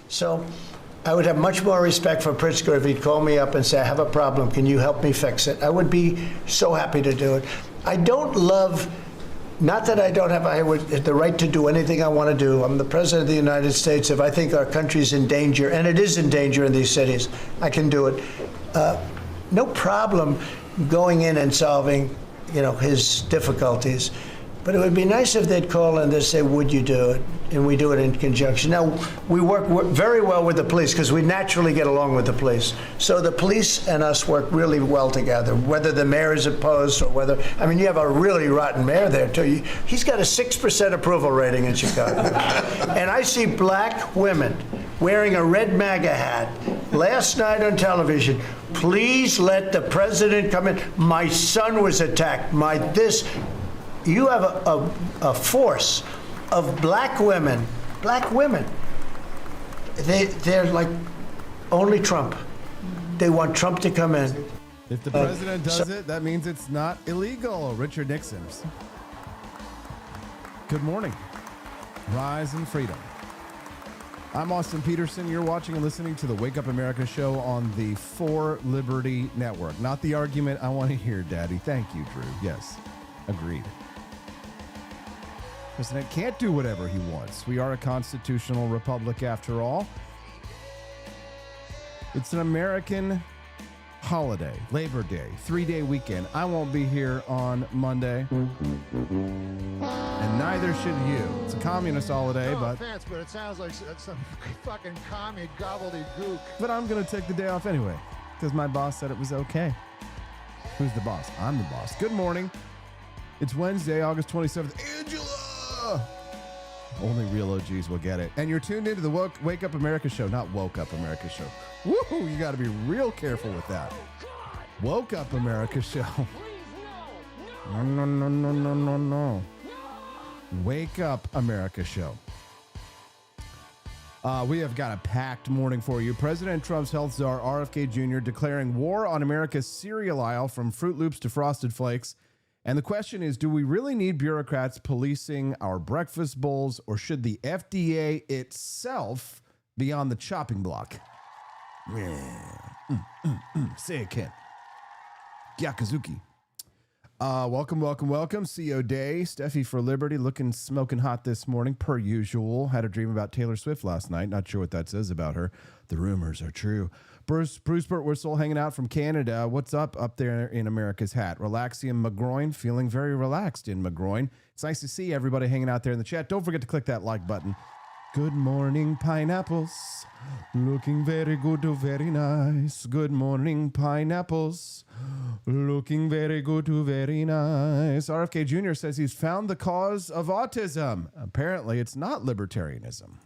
So I would have much more respect for Pritzker if he'd call me up and say, I have a problem, can you help me fix it? I would be so happy to do it. I don't love, not that I don't have the right to do anything I want to do. I'm the president of the United States. If I think our country's in danger, and it is in danger in these cities, I can do it. No problem going in and solving, his difficulties. But it would be nice if they'd call and they'd say, would you do it? And we do it in conjunction. Now, we work very well with the police because we naturally get along with the police. So the police and us work really well together, whether the mayor is opposed or whether, you have a really rotten mayor there, too. He's got a 6% approval rating in Chicago. And I see black women wearing a red MAGA hat last night on television. Please let the president come in. My son was attacked. You have a force of black women. They're like only Trump. They want Trump to come in. If the president does it, that means it's not illegal. Richard Nixon's. Good morning. Rise and freedom. I'm Austin Peterson. You're watching and listening to the Wake Up America show on the For Liberty Network. Not the argument I want to hear, Daddy. Thank you, Drew. Yes, agreed. The president can't do whatever he wants. We are a constitutional republic after all. It's an American holiday, Labor Day, 3-day weekend. I won't be here on Monday, and neither should you. It's a communist holiday, no offense, but it sounds like some fucking commie gobbledygook. But I'm going to take the day off anyway, because my boss said it was okay. Who's the boss? I'm the boss. Good morning. It's Wednesday, August 27th. Angela! Only real OGs will get it. And you're tuned into the Wake Up America show, not Woke Up America show. Woohoo! You got to be real careful with that. Woke Up America show. No. Wake Up America show. We have got a packed morning for you. President Trump's health czar, RFK Jr., declaring war on America's cereal aisle from Fruit Loops to Frosted Flakes. And the question is, do we really need bureaucrats policing our breakfast bowls, or should the FDA itself be on the chopping block? Say it, Ken. Gyakazuki. Welcome. CO Day. Steffi for Liberty looking smoking hot this morning, per usual. Had a dream about Taylor Swift last night. Not sure what that says about her. The rumors are true. Bruce Burtwhistle hanging out from Canada. What's up there in America's hat? Relaxium McGroin, feeling very relaxed in McGroin. It's nice to see everybody hanging out there in the chat. Don't forget to click that like button. Good morning, pineapples. Looking very good, very nice. Good morning, pineapples. Looking very good, very nice. RFK Jr. says he's found the cause of autism. Apparently, it's not libertarianism.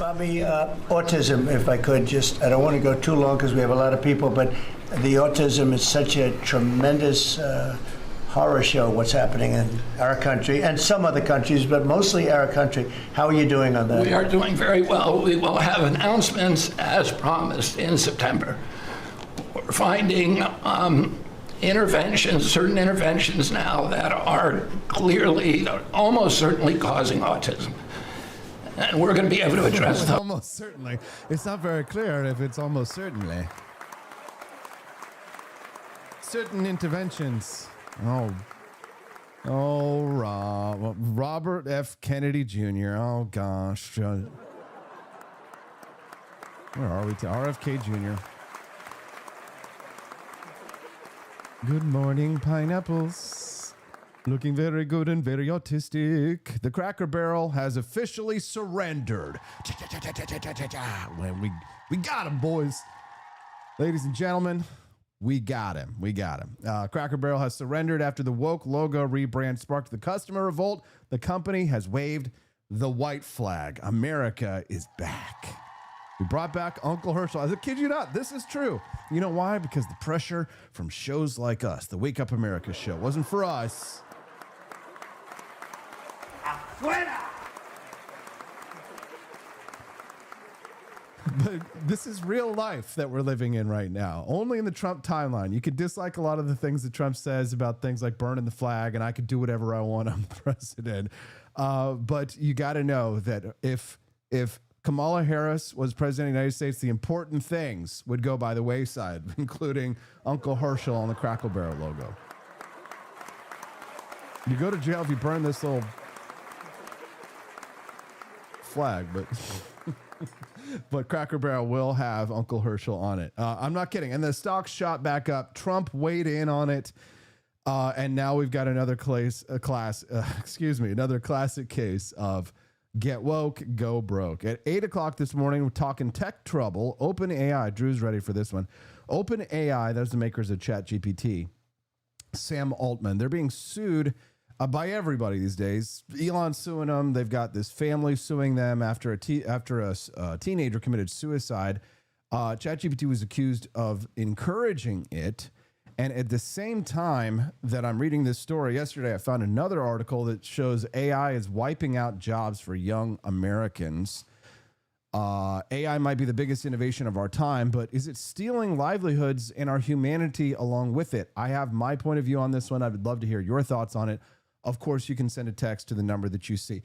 Bobby, autism, if I could I don't want to go too long because we have a lot of people, but the autism is such a tremendous horror show, what's happening in our country and some other countries, but mostly our country. How are you doing on that? We are doing very well. We will have announcements as promised in September. We're finding certain interventions now that are clearly, almost certainly causing autism. And we're going to be able to address them. Almost certainly. It's not very clear if it's almost certainly. Certain interventions. Robert F. Kennedy Jr. Oh, gosh. Where are we? RFK Jr. Good morning, pineapples. Looking very good and very autistic. The Cracker Barrel has officially surrendered. We got him, boys. Ladies and gentlemen, we got him. Cracker Barrel has surrendered after the woke logo rebrand sparked the customer revolt. The company has waved the white flag. America is back. We brought back Uncle Herschel. I kid you not, this is true. You know why? Because the pressure from shows like us, the Wake Up America show, wasn't for us. But this is real life that we're living in right now. Only in the Trump timeline. You could dislike a lot of the things that Trump says about things like burning the flag, and I could do whatever I want. I'm the president. But you got to know that if Kamala Harris was president of the United States, the important things would go by the wayside, including Uncle Herschel on the Crackle Barrel logo. You go to jail if you burn this little flag, but Cracker Barrel will have Uncle Herschel on it. I'm not kidding. And the stock shot back up. Trump weighed in on it. And now we've got another another classic case of get woke, go broke. At 8 o'clock this morning, we're talking tech trouble. OpenAI, Drew's ready for this one. OpenAI, that's the makers of ChatGPT, Sam Altman, they're being sued by everybody these days. Elon's suing them. They've got this family suing them after a teenager committed suicide. ChatGPT was accused of encouraging it. And at the same time that I'm reading this story, yesterday I found another article that shows AI is wiping out jobs for young Americans. AI might be the biggest innovation of our time, but is it stealing livelihoods and our humanity along with it? I have my point of view on this one. I would love to hear your thoughts on it. Of course, you can send a text to the number that you see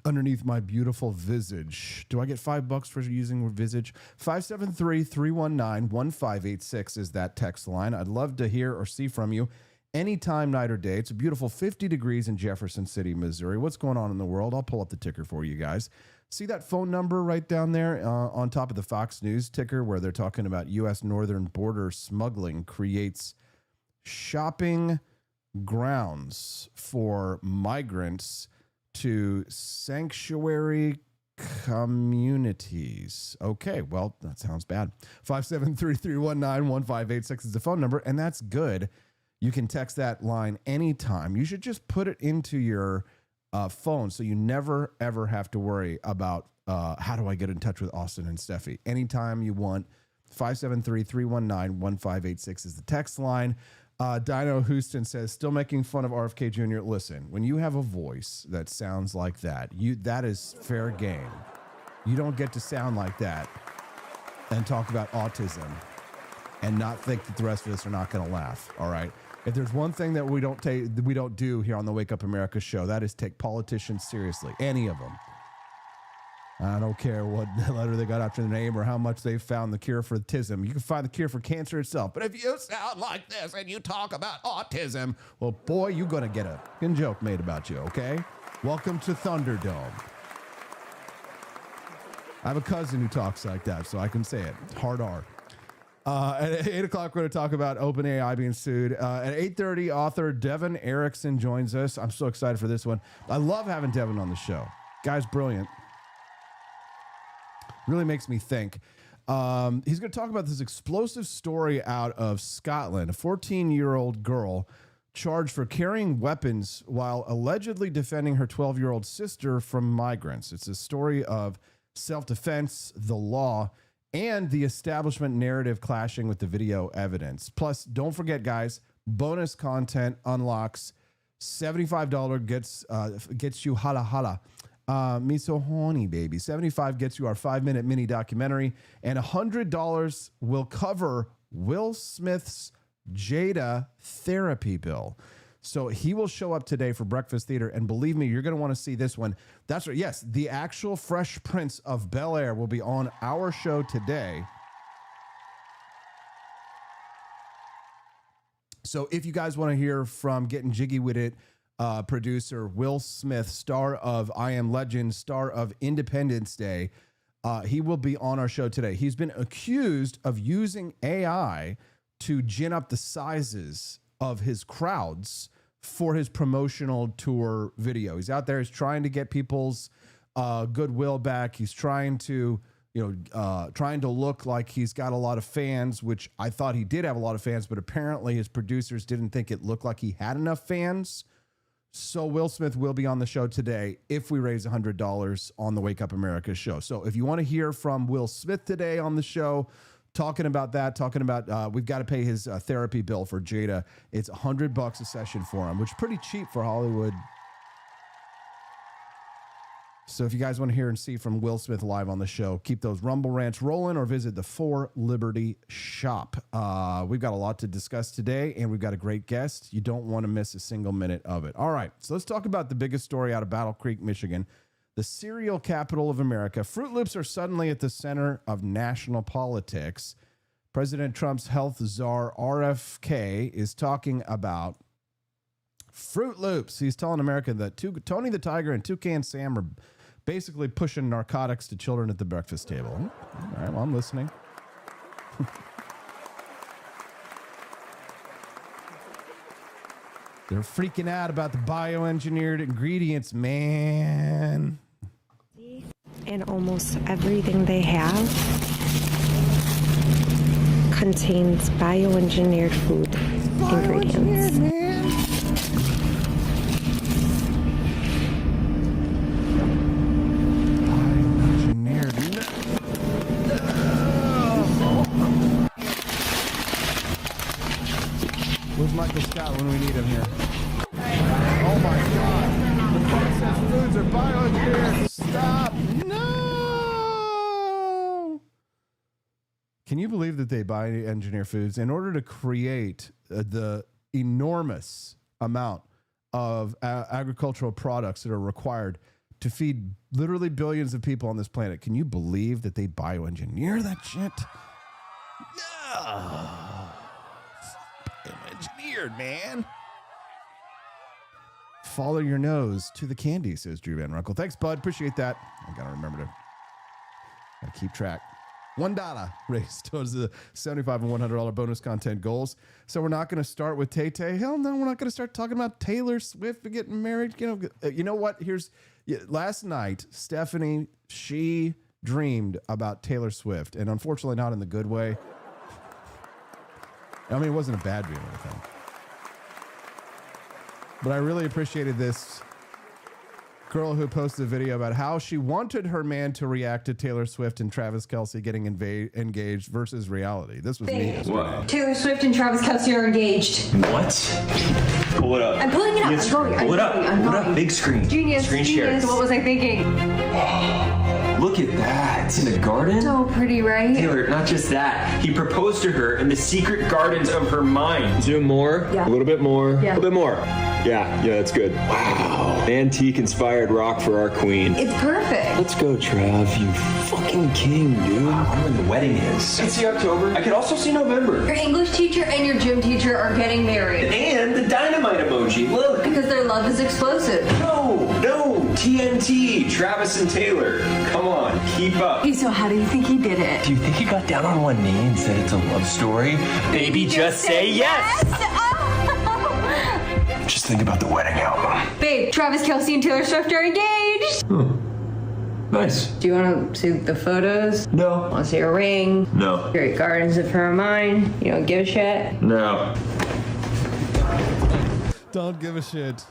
underneath my beautiful visage. Do I get $5 for using visage? 573-319-1586 is that text line. I'd love to hear or see from you anytime, night or day. It's a beautiful 50 degrees in Jefferson City, Missouri. What's going on in the world? I'll pull up the ticker for you guys. See that phone number right down there on top of the Fox News ticker where they're talking about U.S. northern border smuggling creates shopping grounds for migrants to sanctuary communities. Okay, well, that sounds bad. 573-319-1586 is the phone number, and that's good. You can text that line anytime. You should just put it into your phone so you never, ever have to worry about how do I get in touch with Austin and Steffi. Anytime you want, 573-319-1586 is the text line. Dino Houston says, still making fun of RFK Jr. Listen, when you have a voice that sounds like that, that is fair game. You don't get to sound like that and talk about autism and not think that the rest of us are not going to laugh. All right. If there's one thing that we don't do here on the Wake Up America show, that is take politicians seriously. Any of them. I don't care what letter they got after the name or how much they've found the cure for autism. You can find the cure for cancer itself. But if you sound like this and you talk about autism, well, boy, you're going to get a fucking joke made about you, okay? Welcome to Thunderdome. I have a cousin who talks like that, so I can say it. Hard R. At 8 o'clock, we're going to talk about OpenAI being sued. At 8:30, author Devin Erickson joins us. I'm so excited for this one. I love having Devin on the show. Guy's brilliant. Really makes me think. He's going to talk about this explosive story out of Scotland. A 14-year-old girl charged for carrying weapons while allegedly defending her 12-year-old sister from migrants. It's a story of self-defense, the law, and the establishment narrative clashing with the video evidence. Plus, don't forget, guys, bonus content unlocks. $75 gets you hala hala. Me so horny, baby. 75 gets you our 5-minute mini documentary, and $100 will cover Will Smith's Jada therapy bill. So he will show up today for Breakfast Theater, and believe me, you're going to want to see this one. That's right. Yes, the actual Fresh Prince of Bel-Air will be on our show today. So if you guys want to hear from Getting Jiggy With It, producer Will Smith, star of I Am Legend, star of Independence Day, he will be on our show today. He's been accused of using AI to gin up the sizes of his crowds for his promotional tour video. He's out there, he's trying to get people's goodwill back. He's trying to, trying to look like he's got a lot of fans, which I thought he did have a lot of fans, but apparently his producers didn't think it looked like he had enough fans. So Will Smith will be on the show today if we raise $100 on the Wake Up America show. So if you want to hear from Will Smith today on the show, talking about we've got to pay his therapy bill for Jada. It's $100 a session for him, which is pretty cheap for Hollywood. So if you guys want to hear and see from Will Smith live on the show, keep those Rumble rants rolling or visit the 4 Liberty shop. We've got a lot to discuss today, and we've got a great guest. You don't want to miss a single minute of it. All right, so let's talk about the biggest story out of Battle Creek, Michigan. the cereal capital of America. Fruit Loops are suddenly at the center of national politics. President Trump's health czar, RFK, is talking about Fruit Loops. He's telling America that Tony the Tiger and Toucan Sam are basically pushing narcotics to children at the breakfast table. All right, well, I'm listening. They're freaking out about the bioengineered ingredients, man. And almost everything they have contains bioengineered food ingredients. Man. Where's Michael Scott when we need him here? Oh my God. The processed foods are bioengineered. Stop. No. Can you believe that they bioengineer foods in order to create the enormous amount of agricultural products that are required to feed literally billions of people on this planet? Can you believe that they bioengineer that shit? No. Engineered, man. Follow your nose to the candy, says Drew Van Runkle. Thanks, bud. Appreciate that. I gotta remember to keep track. $1 raised towards the $75 and $100 bonus content goals. So we're not going to start with Tay Tay. Hell no, we're not going to start talking about Taylor Swift getting married. You know what? Last night, Stephanie, she dreamed about Taylor Swift, and unfortunately not in the good way. I mean, it wasn't a bad dream or anything. But I really appreciated this girl who posted a video about how she wanted her man to react to Taylor Swift and Travis Kelce getting engaged versus reality. This was me yesterday. Taylor Swift and Travis Kelce are engaged. What? Pull it up. I'm pulling it up. I'm going. Pull it up. Pull it up. Big screen. Genius. Screen share. What was I thinking? Look at that. In the garden? So pretty, right? Taylor, not just that. He proposed to her in the secret gardens of her mind. Zoom more. Yeah. A little bit more. Yeah. A little bit more. Yeah, that's good. Wow. Antique inspired rock for our queen. It's perfect. Let's go, Trav. You fucking king, dude. I wonder when the wedding is. I can see October. I can also see November. Your English teacher and your gym teacher are getting married. And the dynamite emoji. Look. Because their love is explosive. No. TNT. Travis and Taylor. Come on, keep up. Hey, so how do you think he did it? Do you think he got down on one knee and said it's a love story? Baby, just say yes. Just think about the wedding album. Babe, Travis Kelce and Taylor Swift are engaged. Nice. Do you want to see the photos? No. Want to see her ring? No. Great gardens of her mind. You don't give a shit? No. Don't give a shit.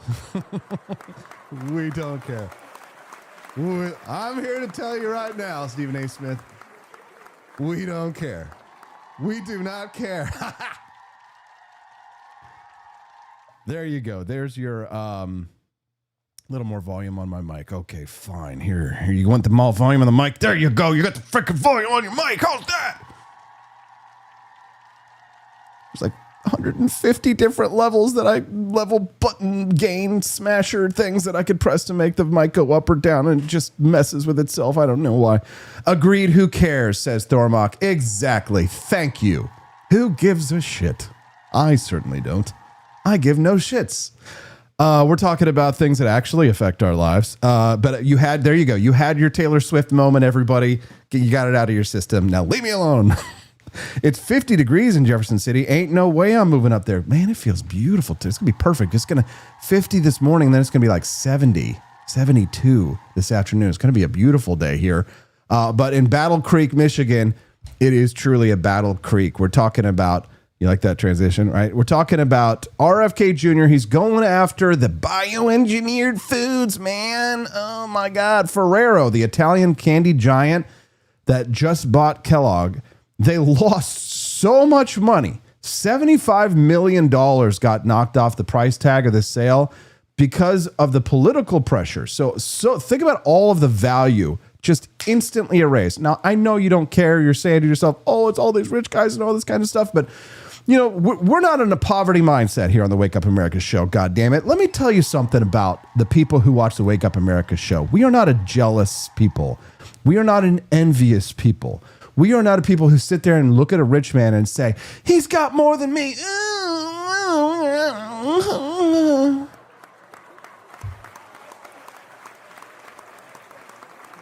We don't care. I'm here to tell you right now, Stephen A. Smith, we don't care. We do not care. There you go. There's your little more volume on my mic. Okay, fine. Here. You want the more volume on the mic? There you go. You got the freaking volume on your mic. How's that? There's like 150 different levels level button gain smasher things that I could press to make the mic go up or down, and it just messes with itself. I don't know why. Agreed. Who cares? Says Thormock. Exactly. Thank you. Who gives a shit? I certainly don't. I give no shits. We're talking about things that actually affect our lives. But there you go. You had your Taylor Swift moment, everybody. You got it out of your system. Now leave me alone. It's 50 degrees in Jefferson City. Ain't no way I'm moving up there. Man, it feels beautiful. It's going to be perfect. It's going to 50 this morning. Then it's going to be like 70, 72 this afternoon. It's going to be a beautiful day here. But in Battle Creek, Michigan, it is truly a Battle Creek. We're talking about, you like that transition, right? We're talking about RFK Jr. He's going after the bioengineered foods, man. Oh my God. Ferrero, the Italian candy giant that just bought Kellogg, they lost so much money. $75 million got knocked off the price tag of this sale because of the political pressure. So think about all of the value just instantly erased. Now, I know you don't care. You're saying to yourself, oh, it's all these rich guys and all this kind of stuff. But we're not in a poverty mindset here on the Wake Up America show. God damn it. Let me tell you something about the people who watch the Wake Up America show. We are not a jealous people. We are not an envious people. We are not a people who sit there and look at a rich man and say, he's got more than me.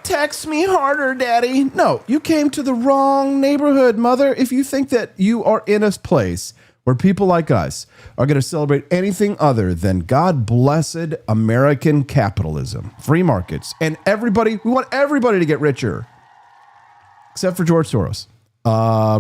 Text me harder, daddy. No, you came to the wrong neighborhood, mother. If you think that you are in a place where people like us are going to celebrate anything other than God blessed American capitalism, free markets, and we want everybody to get richer, except for George Soros.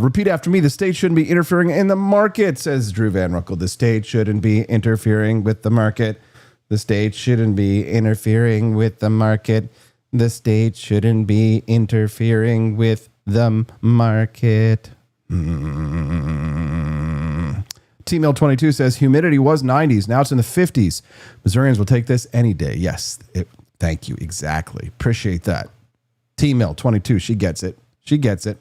Repeat after me. The state shouldn't be interfering in the market, says Drew Van Ruckle. The state shouldn't be interfering with the market. The state shouldn't be interfering with the market. The state shouldn't be interfering with the market. T-Mill 22 says humidity was 90s. Now it's in the 50s. Missourians will take this any day. Yes. Thank you. Exactly. Appreciate that. T-Mill 22. She gets it. She gets it.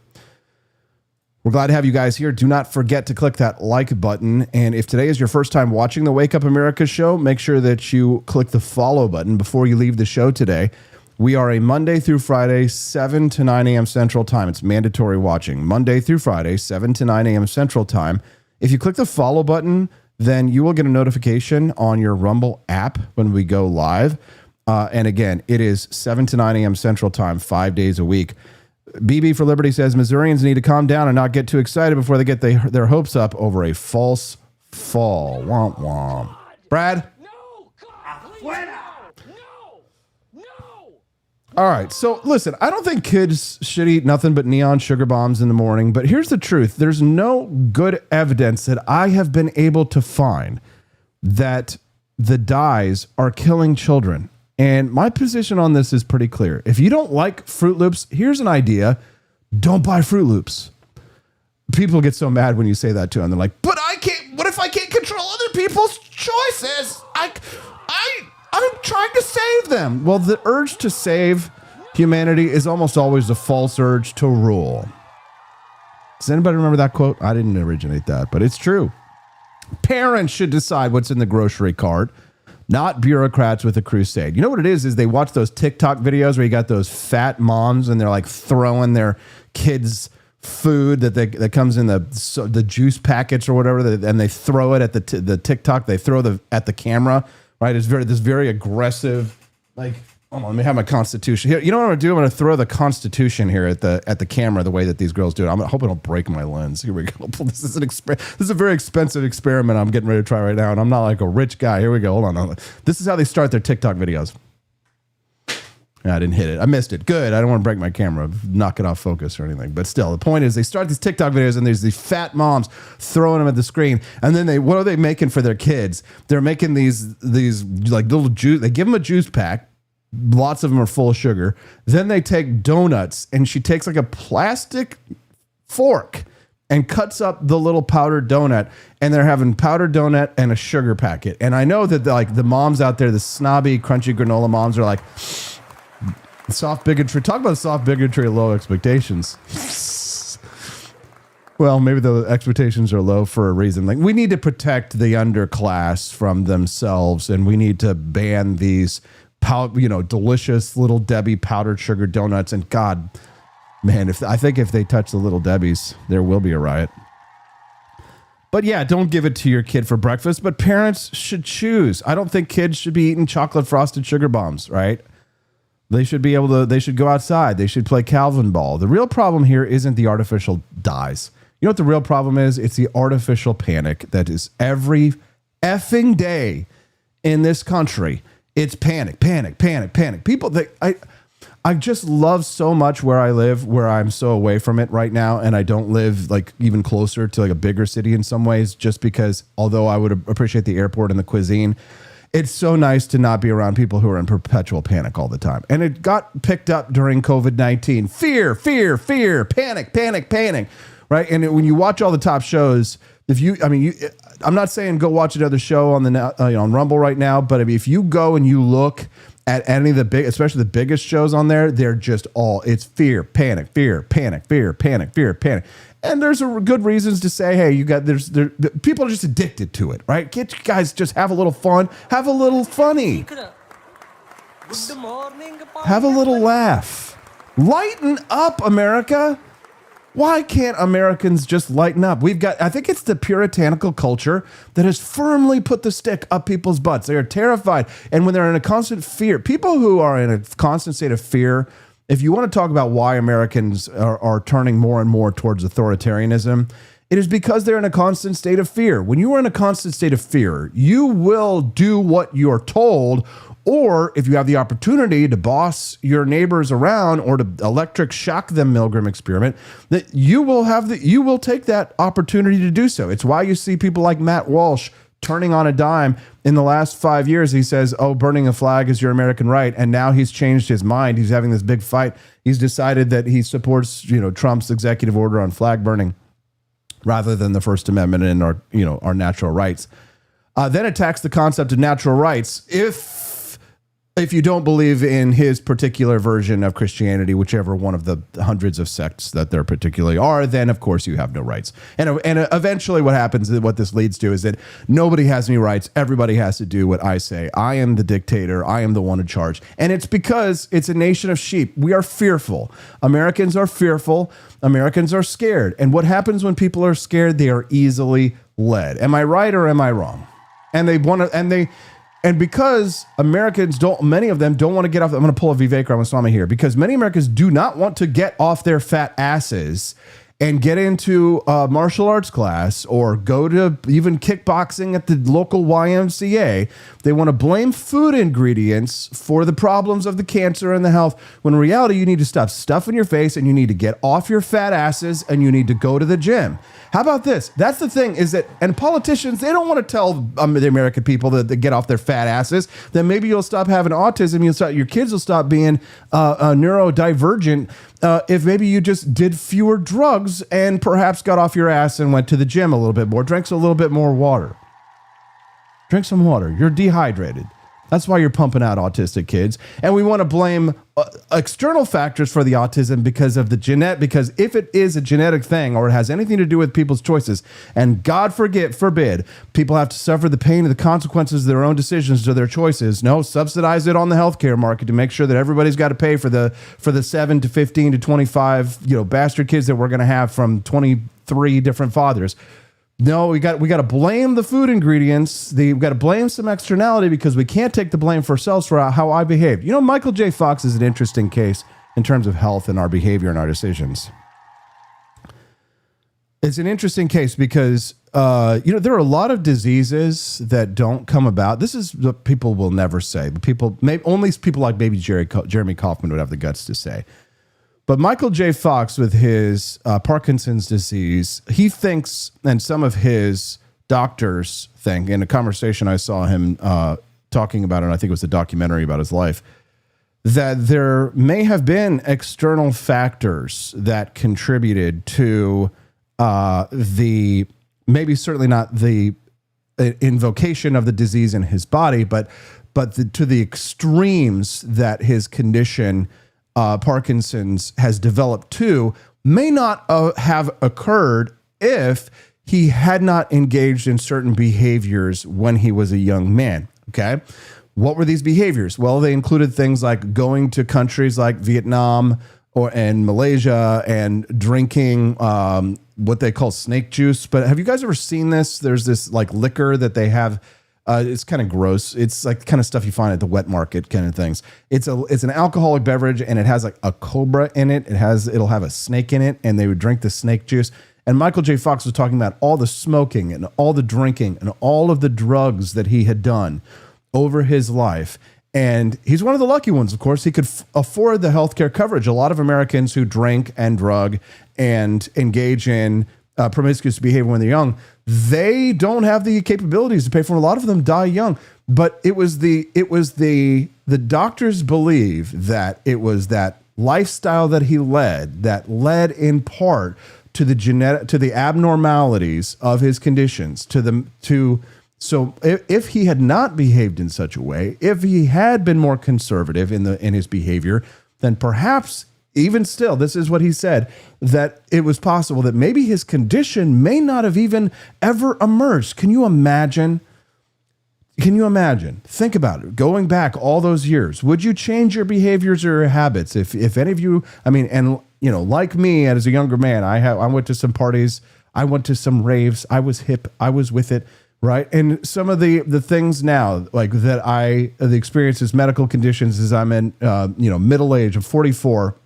We're glad to have you guys here. Do not forget to click that like button. And if today is your first time watching the Wake Up America show, make sure that you click the follow button before you leave the show today. We are a Monday through Friday, 7 to 9 a.m. Central Time. It's mandatory watching. Monday through Friday, 7 to 9 a.m. Central Time. If you click the follow button, then you will get a notification on your Rumble app when we go live. And again, it is 7 to 9 a.m. Central Time, 5 days a week. BB for Liberty says Missourians need to calm down and not get too excited before they get their hopes up over a false fall. Womp womp. Brad? All right. So listen, I don't think kids should eat nothing but neon sugar bombs in the morning. But here's the truth. There's no good evidence that I have been able to find that the dyes are killing children. And my position on this is pretty clear. If you don't like Fruit Loops, here's an idea. Don't buy Fruit Loops. People get so mad when you say that to them. They're like, but I can't, what if I can't control other people's choices? I'm trying to save them. Well, the urge to save humanity is almost always a false urge to rule. Does anybody remember that quote? I didn't originate that, but it's true. Parents should decide what's in the grocery cart, not bureaucrats with a crusade. You know what it is they watch those TikTok videos where you got those fat moms and they're like throwing their kids food that comes in the juice packets or whatever, and they throw it at the TikTok. They throw at the camera. Right, it's this very aggressive, like, hold on, let me have my Constitution here. You know what I'm gonna do? I'm gonna throw the Constitution here at the camera the way that these girls do it. I hope I don't break my lens. Here we go. This is a very expensive experiment I'm getting ready to try right now, and I'm not like a rich guy. Here we go. Hold on. This is how they start their TikTok videos. I didn't hit it. I missed it. Good. I don't want to break my camera, knock it off focus or anything. But still, the point is they start these TikTok videos and there's these fat moms throwing them at the screen. And then what are they making for their kids? They're making these like little juice. They give them a juice pack. Lots of them are full of sugar. Then they take donuts and she takes like a plastic fork and cuts up the little powdered donut, and they're having powdered donut and a sugar packet. And I know that the moms out there, the snobby, crunchy granola moms are like, soft bigotry. Talk about soft bigotry, low expectations. Well, maybe the expectations are low for a reason. Like, we need to protect the underclass from themselves, and we need to ban these, delicious Little Debbie powdered sugar donuts. And God, man, I think if they touch the Little Debbies, there will be a riot. But yeah, don't give it to your kid for breakfast. But parents should choose. I don't think kids should be eating chocolate frosted sugar bombs, right? They should be able to, they should go outside. They should play Calvin ball. The real problem here isn't the artificial dyes. You know what the real problem is? It's the artificial panic that is every effing day in this country. It's panic, panic, panic, panic. People, I just love so much where I live, where I'm so away from it right now. And I don't live like even closer to like a bigger city in some ways, just because although I would appreciate the airport and the cuisine, it's so nice to not be around people who are in perpetual panic all the time. And it got picked up during COVID-19. Fear, fear, fear, panic, panic, panic, right? And when you watch all the top shows, I'm not saying go watch another show on on Rumble right now, but if you go and you look at any of the big, especially the biggest shows on there, they're just it's fear, panic, fear, panic, fear, panic, fear, panic. And there's good reasons to say, hey, people are just addicted to it, right? Get you guys just have a little fun, have a little funny, have a little laugh, lighten up, America. Why can't Americans just lighten up? I think it's the puritanical culture that has firmly put the stick up people's butts. They are terrified. And when they're in a constant fear, people who are in a constant state of fear, if you want to talk about why Americans are turning more and more towards authoritarianism, it is because they're in a constant state of fear. When you are in a constant state of fear, you will do what you're told. Or if you have the opportunity to boss your neighbors around or to electric shock them, Milgram experiment, that you will take that opportunity to do so. It's why you see people like Matt Walsh turning on a dime in the last 5 years. He says, oh, burning a flag is your American right. And now he's changed his mind. He's having this big fight. He's decided that he supports, Trump's executive order on flag burning rather than the First Amendment and our natural rights. Then attacks the concept of natural rights. If you don't believe in his particular version of Christianity, whichever one of the hundreds of sects that there particularly are, then of course you have no rights. And eventually what happens, what this leads to is that nobody has any rights. Everybody has to do what I say. I am the dictator. I am the one in charge. And it's because it's a nation of sheep. We are fearful. Americans are fearful. Americans are scared. And what happens when people are scared? They are easily led. Am I right or am I wrong? And because Americans many of them don't want to get off. I'm going to pull a Vivek Ramaswamy here because many Americans do not want to get off their fat asses and get into a martial arts class or go to even kickboxing at the local YMCA. They want to blame food ingredients for the problems of the cancer and the health, when in reality, you need to stop stuffing your face and you need to get off your fat asses and you need to go to the gym. How about this? That's the thing is that, and politicians, they don't want to tell the American people that they get off their fat asses. Then maybe you'll stop having autism. Your kids will stop being neurodivergent if maybe you just did fewer drugs and perhaps got off your ass and went to the gym a little bit more, drank a little bit more water. Drink some water. You're dehydrated. That's why you're pumping out autistic kids. And we want to blame external factors for the autism because of the because if it is a genetic thing or it has anything to do with people's choices, and God forbid, people have to suffer the pain and the consequences of their own decisions to their choices. No, subsidize it on the healthcare market to make sure that everybody's got to pay for the 7 to 15 to 25, bastard kids that we're going to have from 23 different fathers. No, we got to blame the food ingredients. We've got to blame some externality because we can't take the blame for ourselves for how I behaved. Michael J. Fox is an interesting case in terms of health and our behavior and our decisions. It's an interesting case because, there are a lot of diseases that don't come about. This is what people will never say, but only people like maybe Jeremy Kaufman would have the guts to say. But Michael J. Fox, with his Parkinson's disease, he thinks, and some of his doctors think, in a conversation I saw him talking about it, and I think it was a documentary about his life, that there may have been external factors that contributed to certainly not the invocation of the disease in his body, but to the extremes that his condition Parkinson's has developed to may not have occurred if he had not engaged in certain behaviors when he was a young man. Okay. What were these behaviors? Well, they included things like going to countries like Vietnam and Malaysia and drinking what they call snake juice. But have you guys ever seen this? There's this like liquor that they have. It's kind of gross. It's like kind of stuff you find at the wet market kind of things. It's an alcoholic beverage and it has like a cobra in it. It'll have a snake in it, and they would drink the snake juice. And Michael J. Fox was talking about all the smoking and all the drinking and all of the drugs that he had done over his life. And he's one of the lucky ones, of course. He could afford the healthcare coverage. A lot of Americans who drink and drug and engage in promiscuous behavior when they're young, they don't have the capabilities to pay for it. A lot of them die young. But it was the doctors believe that it was that lifestyle that he led that led in part to the abnormalities of his conditions, to So if he had not behaved in such a way, if he had been more conservative in his behavior, then perhaps even still, this is what he said, that it was possible that maybe his condition may not have even ever emerged. Can you imagine? Can you imagine? Think about it. Going back all those years, would you change your behaviors or your habits? If any of you, I mean, and you know, like me as a younger man, I went to some parties, I went to some raves, I was hip, I was with it, right? And some of the things now, like that the experiences, medical conditions, as I'm in, middle age of 44,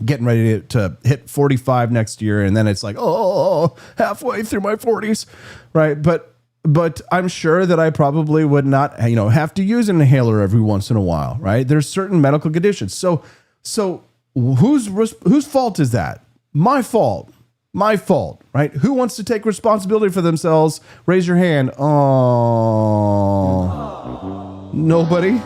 getting ready to hit 45 next year, and then it's like, oh, halfway through my 40s, right? But I'm sure that I probably would not, have to use an inhaler every once in a while, right? There's certain medical conditions. So whose fault is that? My fault, right? Who wants to take responsibility for themselves? Raise your hand. Oh, nobody.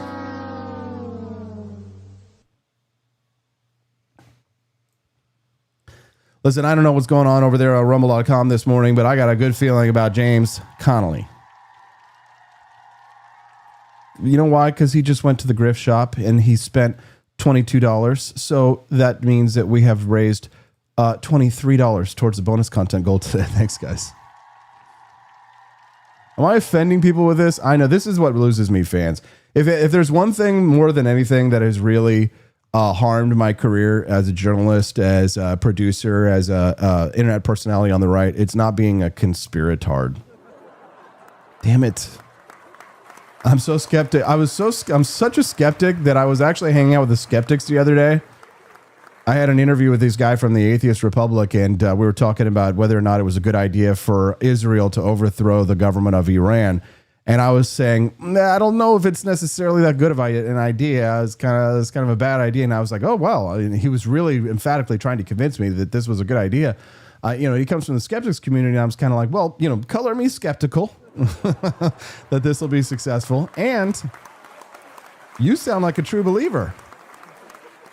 Listen, I don't know what's going on over there at rumble.com this morning, but I got a good feeling about James Connolly. You know why? Because he just went to the grift shop and he spent $22. So that means that we have raised $23 towards the bonus content goal today. Thanks, guys. Am I offending people with this? I know this is what loses me fans. If there's one thing more than anything that has really harmed my career as a journalist, as a producer, as a internet personality on the right, it's not being a conspiratard. Damn it. I'm so skeptic. I'm such a skeptic that I was actually hanging out with the skeptics the other day. I had an interview with this guy from the Atheist Republic, and we were talking about whether or not it was a good idea for Israel to overthrow the government of Iran. And I was saying, I don't know if it's necessarily that good of an idea. It's kind of a bad idea. And I was like, oh, well, I mean, he was really emphatically trying to convince me that this was a good idea. He comes from the skeptics community. And I was kind of like, well, color me skeptical that this will be successful. And you sound like a true believer.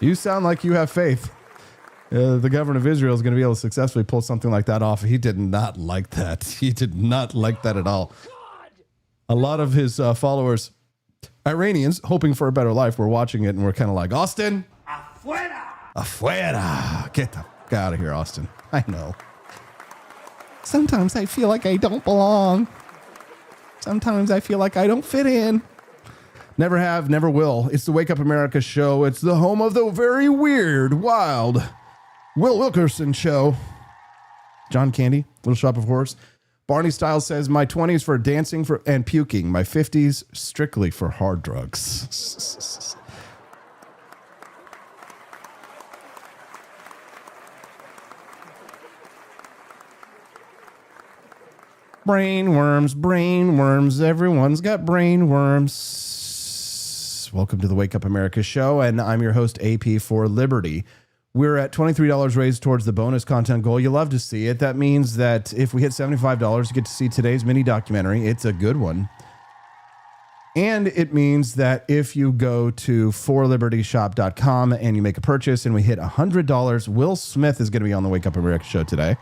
You sound like you have faith. The government of Israel is going to be able to successfully pull something like that off. He did not like that. He did not like that at all. A lot of his followers, Iranians, hoping for a better life, were watching it and were kind of like, Austin, afuera, afuera. Get the fuck out of here, Austin. I know. Sometimes I feel like I don't belong. Sometimes I feel like I don't fit in. Never have, never will. It's the Wake Up America show. It's the home of the very weird, wild Will Wilkerson show. John Candy, Little Shop of Horrors. Barney Styles says, my 20s for dancing and puking. My 50s strictly for hard drugs. Brain worms. Everyone's got brain worms. Welcome to the Wake Up America show, and I'm your host, AP for Liberty. We're at $23 raised towards the bonus content goal. You love to see it. That means that if we hit $75, you get to see today's mini documentary. It's a good one. And it means that if you go to forlibertyshop.com and you make a purchase and we hit $100, Will Smith is going to be on the Wake Up America show today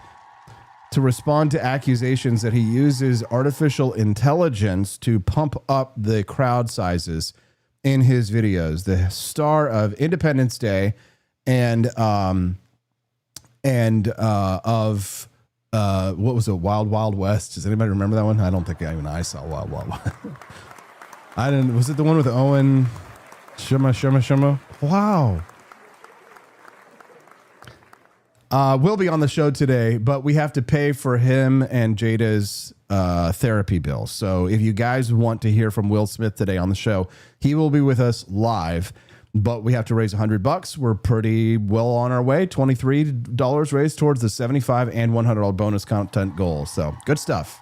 to respond to accusations that he uses artificial intelligence to pump up the crowd sizes in his videos. The star of Independence Day and what was it? Wild Wild West. Does anybody remember that one? I don't think even I saw Wild Wild West. I didn't. Was it the one with Owen? Shuma? Wow. We'll be on the show today, but we have to pay for him and Jada's therapy bill. So if you guys want to hear from Will Smith today on the show, he will be with us live. But we have to raise $100. We're pretty well on our way. $23 raised towards the $75 and $100 bonus content goal. So good stuff.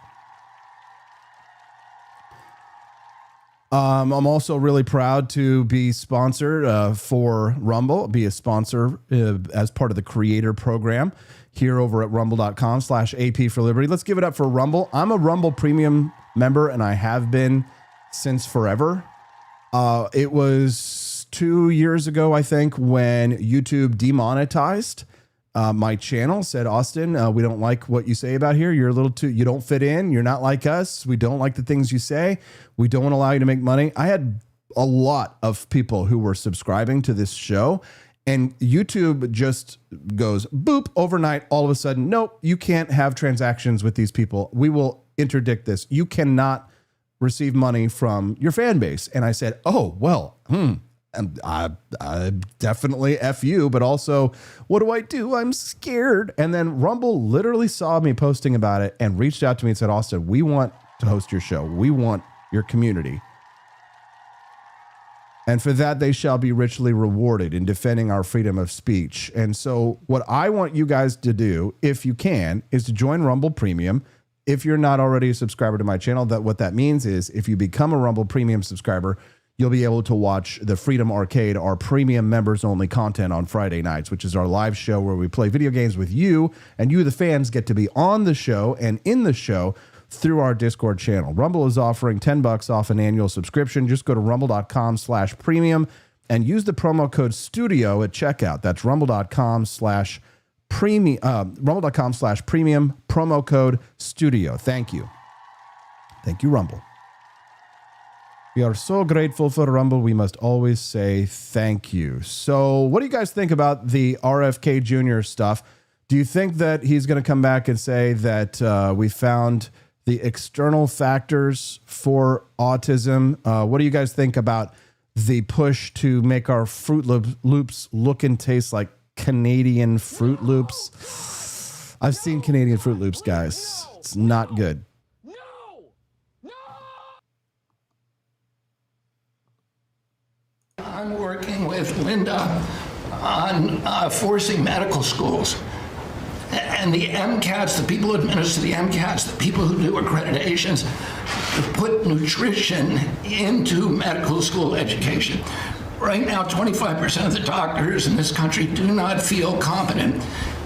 I'm also really proud to be sponsored for Rumble, be a sponsor as part of the creator program here over at rumble.com/AP for Liberty. Let's give it up for Rumble. I'm a Rumble premium member and I have been since forever. It was 2 years ago, I think, when YouTube demonetized my channel, said, Austin, we don't like what you say about here. You're a little too, you don't fit in. You're not like us. We don't like the things you say. We don't allow you to make money. I had a lot of people who were subscribing to this show, and YouTube just goes boop overnight. All of a sudden, nope, you can't have transactions with these people. We will interdict this. You cannot receive money from your fan base. And I said, oh, well, and I definitely F you, but also, what do? I'm scared. And then Rumble literally saw me posting about it and reached out to me and said, Austin, we want to host your show. We want your community. And for that, they shall be richly rewarded in defending our freedom of speech. And so what I want you guys to do, if you can, is to join Rumble Premium. If you're not already a subscriber to my channel, what that means is if you become a Rumble Premium subscriber, you'll be able to watch the Freedom Arcade, our premium members only content on Friday nights, which is our live show where we play video games with you, and you, the fans, get to be on the show and in the show through our Discord channel. Rumble is offering $10 off an annual subscription. Just go to rumble.com/premium and use the promo code STUDIO at checkout. That's rumble.com/premium, rumble.com/premium, promo code STUDIO. Thank you. Thank you, Rumble. We are so grateful for Rumble. We must always say thank you. So what do you guys think about the RFK Jr. stuff? Do you think that he's going to come back and say that we found the external factors for autism? What do you guys think about the push to make our Fruit Loops look and taste like Canadian Fruit Loops? I've seen Canadian Fruit Loops, guys. It's not good. I'm working with Linda on forcing medical schools. And the MCATs, the people who administer the MCATs, the people who do accreditations, to put nutrition into medical school education. Right now, 25% of the doctors in this country do not feel competent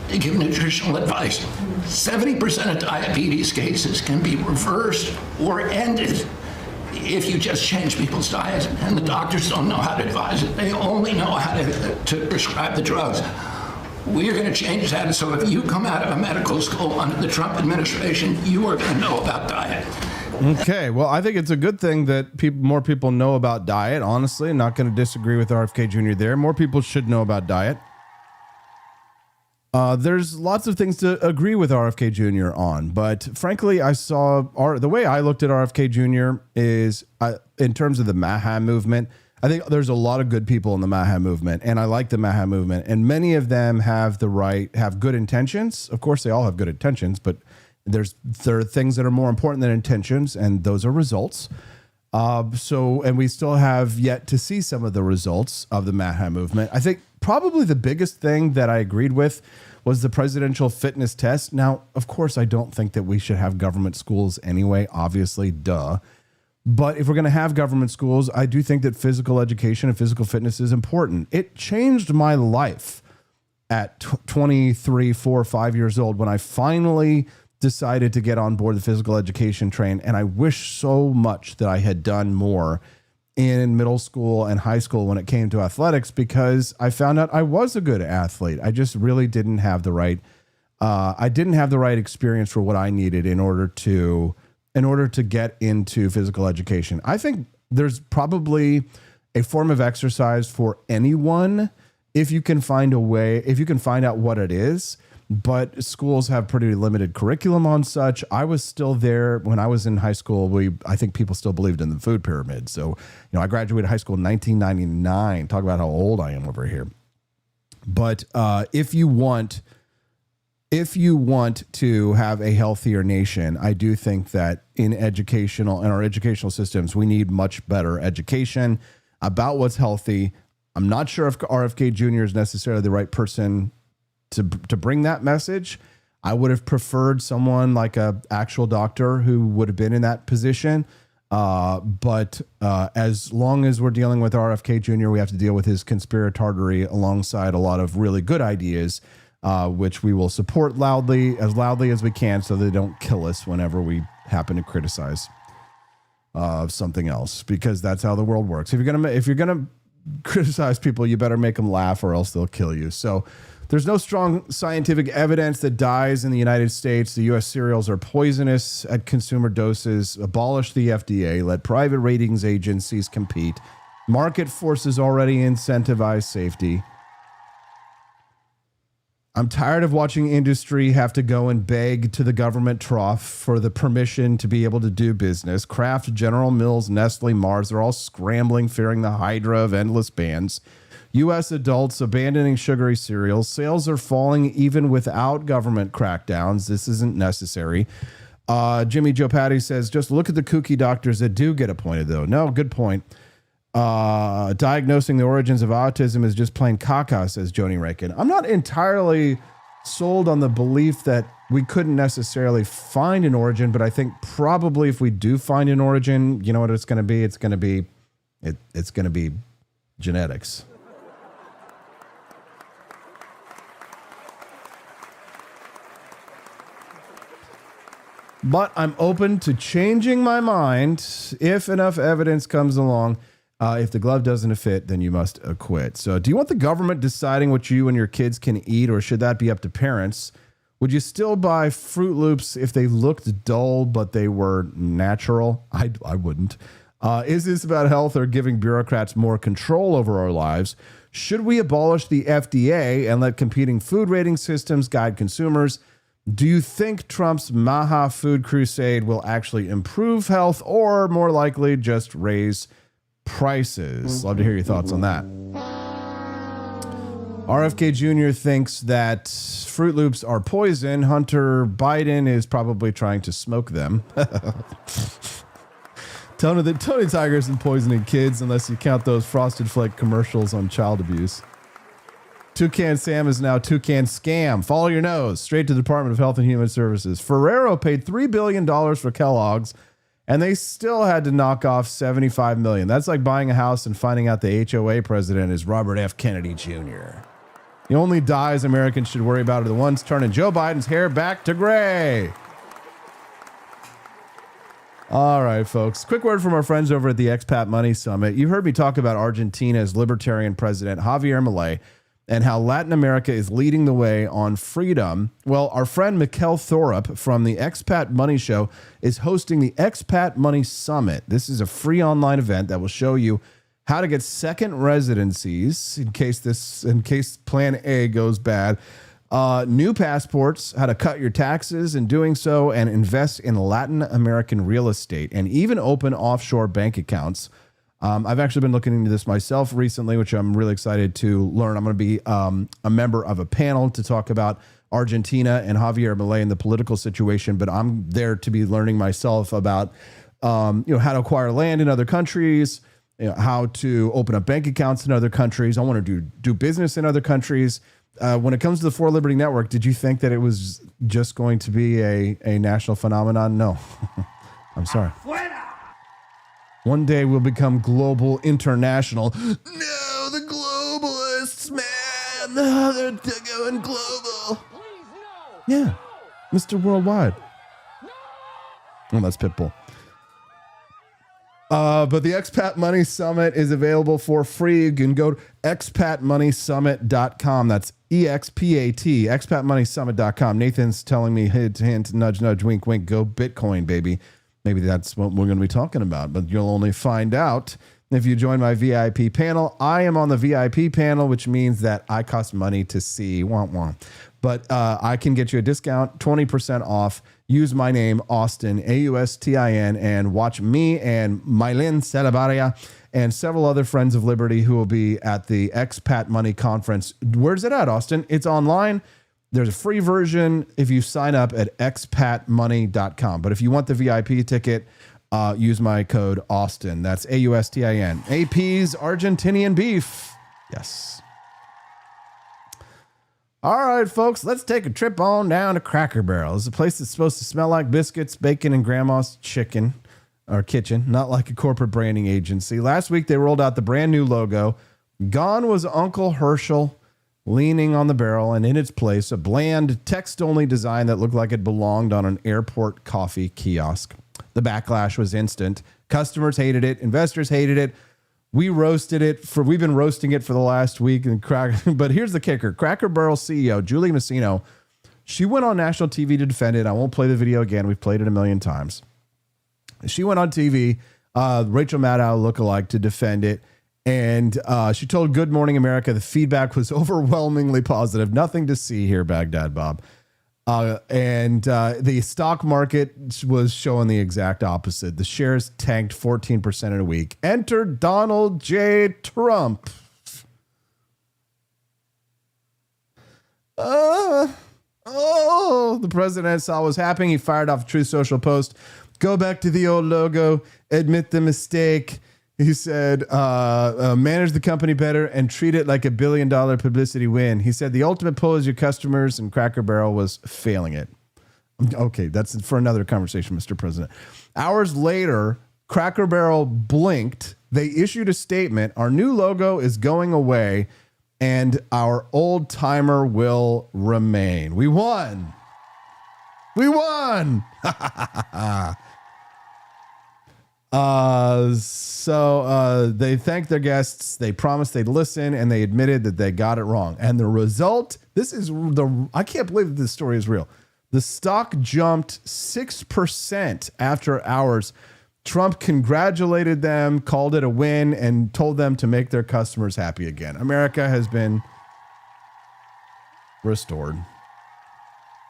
to give nutritional advice. 70% of diabetes cases can be reversed or ended if you just change people's diets, and the doctors don't know how to advise it. They only know how to prescribe the drugs. We are going to change that, and so if you come out of a medical school under the Trump administration, you are going to know about diet. Okay, well, I think it's a good thing that more people know about diet, honestly. I'm not going to disagree with RFK Jr. there. More people should know about diet. There's lots of things to agree with RFK Jr. on, but frankly, I saw the way I looked at RFK Jr. is in terms of the MAHA movement. I think there's a lot of good people in the MAHA movement, and I like the MAHA movement, and many of them have good intentions. Of course, they all have good intentions, but there are things that are more important than intentions, and those are results. And we still have yet to see some of the results of the MAHA movement. I think probably the biggest thing that I agreed with was the presidential fitness test. Now, of course, I don't think that we should have government schools anyway, obviously, duh. But if we're going to have government schools, I do think that physical education and physical fitness is important. It changed my life at 23, 4, 5 years old when I finally decided to get on board the physical education train. And I wish so much that I had done more in middle school and high school when it came to athletics, because I found out I was a good athlete. I just really didn't have the right, experience for what I needed in order to get into physical education. I think there's probably a form of exercise for anyone if you can find out what it is. But schools have pretty limited curriculum on such. I was still there when I was in high school. I think people still believed in the food pyramid. So, I graduated high school in 1999. Talk about how old I am over here. But if you want to have a healthier nation, I do think that in our educational systems, we need much better education about what's healthy. I'm not sure if RFK Jr. is necessarily the right person to bring that message. I would have preferred someone like a actual doctor who would have been in that position. But as long as we're dealing with RFK Jr., we have to deal with his conspiratordery alongside a lot of really good ideas, which we will support loudly as we can, so they don't kill us whenever we happen to criticize something else, because that's how the world works. If you're gonna criticize people, you better make them laugh, or else they'll kill you. So There's no strong scientific evidence that dyes in the United States. The U.S. cereals are poisonous at consumer doses. Abolish the FDA. Let private ratings agencies compete. Market forces already incentivize safety. I'm tired of watching industry have to go and beg to the government trough for the permission to be able to do business. Kraft, General Mills, Nestle, Mars, they're all scrambling, fearing the hydra of endless bans. U.S. adults abandoning sugary cereals. Sales are falling even without government crackdowns. This isn't necessary. Jimmy Joe Patty says, just look at the kooky doctors that do get appointed, though. No, good point. Diagnosing the origins of autism is just plain caca, says Joni Rankin. I'm not entirely sold on the belief that we couldn't necessarily find an origin, but I think probably if we do find an origin, you know what it's going to be? It's going to be genetics. But I'm open to changing my mind if enough evidence comes along. If the glove doesn't fit, then you must acquit. So do you want the government deciding what you and your kids can eat, or should that be up to parents? Would you still buy Fruit Loops if they looked dull but they were natural? I wouldn't. Is this about health or giving bureaucrats more control over our lives? Should we abolish the FDA and let competing food rating systems guide consumers? Do you think Trump's Maha food crusade will actually improve health, or more likely just raise prices? Love to hear your thoughts on that. RFK Jr. thinks that Fruit Loops are poison. Hunter Biden is probably trying to smoke them. Tony Tiger isn't poisoning kids unless you count those Frosted Flake commercials on child abuse. Toucan Sam is now Toucan Scam. Follow your nose. Straight to the Department of Health and Human Services. Ferrero paid $3 billion for Kellogg's, and they still had to knock off $75 million. That's like buying a house and finding out the HOA president is Robert F. Kennedy Jr. The only dyes Americans should worry about are the ones turning Joe Biden's hair back to gray. All right, folks. Quick word from our friends over at the Expat Money Summit. You heard me talk about Argentina's libertarian president, Javier Milei, and how Latin America is leading the way on freedom. Well, our friend Mikkel Thorup from the Expat Money Show is hosting the Expat Money Summit. This is a free online event that will show you how to get second residencies in case Plan A goes bad, new passports, how to cut your taxes in doing so, and invest in Latin American real estate, and even open offshore bank accounts. I've actually been looking into this myself recently, which I'm really excited to learn. I'm going to be a member of a panel to talk about Argentina and Javier Milei and the political situation, but I'm there to be learning myself about how to acquire land in other countries, how to open up bank accounts in other countries. I want to do business in other countries. When it comes to the For Liberty Network, did you think that it was just going to be a national phenomenon? No. I'm sorry. One day we'll become global, international. No, the globalists, man. No, they're going global. Yeah, Mr. Worldwide. Well, that's Pitbull. But the Expat Money Summit is available for free. You can go to expatmoneysummit.com. That's EXPAT, expatmoneysummit.com. Nathan's telling me, hint, hint, nudge, nudge, wink, wink, go Bitcoin, baby. Maybe that's what we're going to be talking about, but you'll only find out if you join my VIP panel. I am on the VIP panel, which means that I cost money to see. But I can get you a discount, 20% off. Use my name, Austin, Austin, and watch me and Mylin Salabaria and several other friends of Liberty who will be at the Expat Money Conference. Where's it at, Austin? It's online. There's a free version if you sign up at expatmoney.com. But if you want the VIP ticket, use my code Austin. That's AUSTIN. AP's Argentinian beef. Yes. All right, folks, let's take a trip on down to Cracker Barrel. It's a place that's supposed to smell like biscuits, bacon, and grandma's chicken or kitchen, not like a corporate branding agency. Last week, they rolled out the brand new logo. Gone was Uncle Herschel leaning on the barrel, and in its place, a bland text-only design that looked like it belonged on an airport coffee kiosk. The backlash was instant. Customers hated it. Investors hated it. We've been roasting it for the last week. But here's the kicker. Cracker Barrel CEO, Julie Masino, she went on national TV to defend it. I won't play the video again. We've played it a million times. She went on TV, Rachel Maddow lookalike, to defend it. And she told Good Morning America the feedback was overwhelmingly positive. Nothing to see here, Baghdad Bob. And the stock market was showing the exact opposite. The shares tanked 14% in a week. Enter Donald J. Trump. The president saw what was happening. He fired off a Truth Social post. Go back to the old logo. Admit the mistake. He said, manage the company better and treat it like $1 billion publicity win. He said, the ultimate pull is your customers, and Cracker Barrel was failing it. Okay, that's for another conversation, Mr. President. Hours later, Cracker Barrel blinked. They issued a statement. Our new logo is going away, and our old timer will remain. We won. We won. So they thanked their guests. They promised they'd listen, and they admitted that they got it wrong. And the result, I can't believe that this story is real. The stock jumped 6% after hours. Trump congratulated them, called it a win, and told them to make their customers happy again. America has been restored.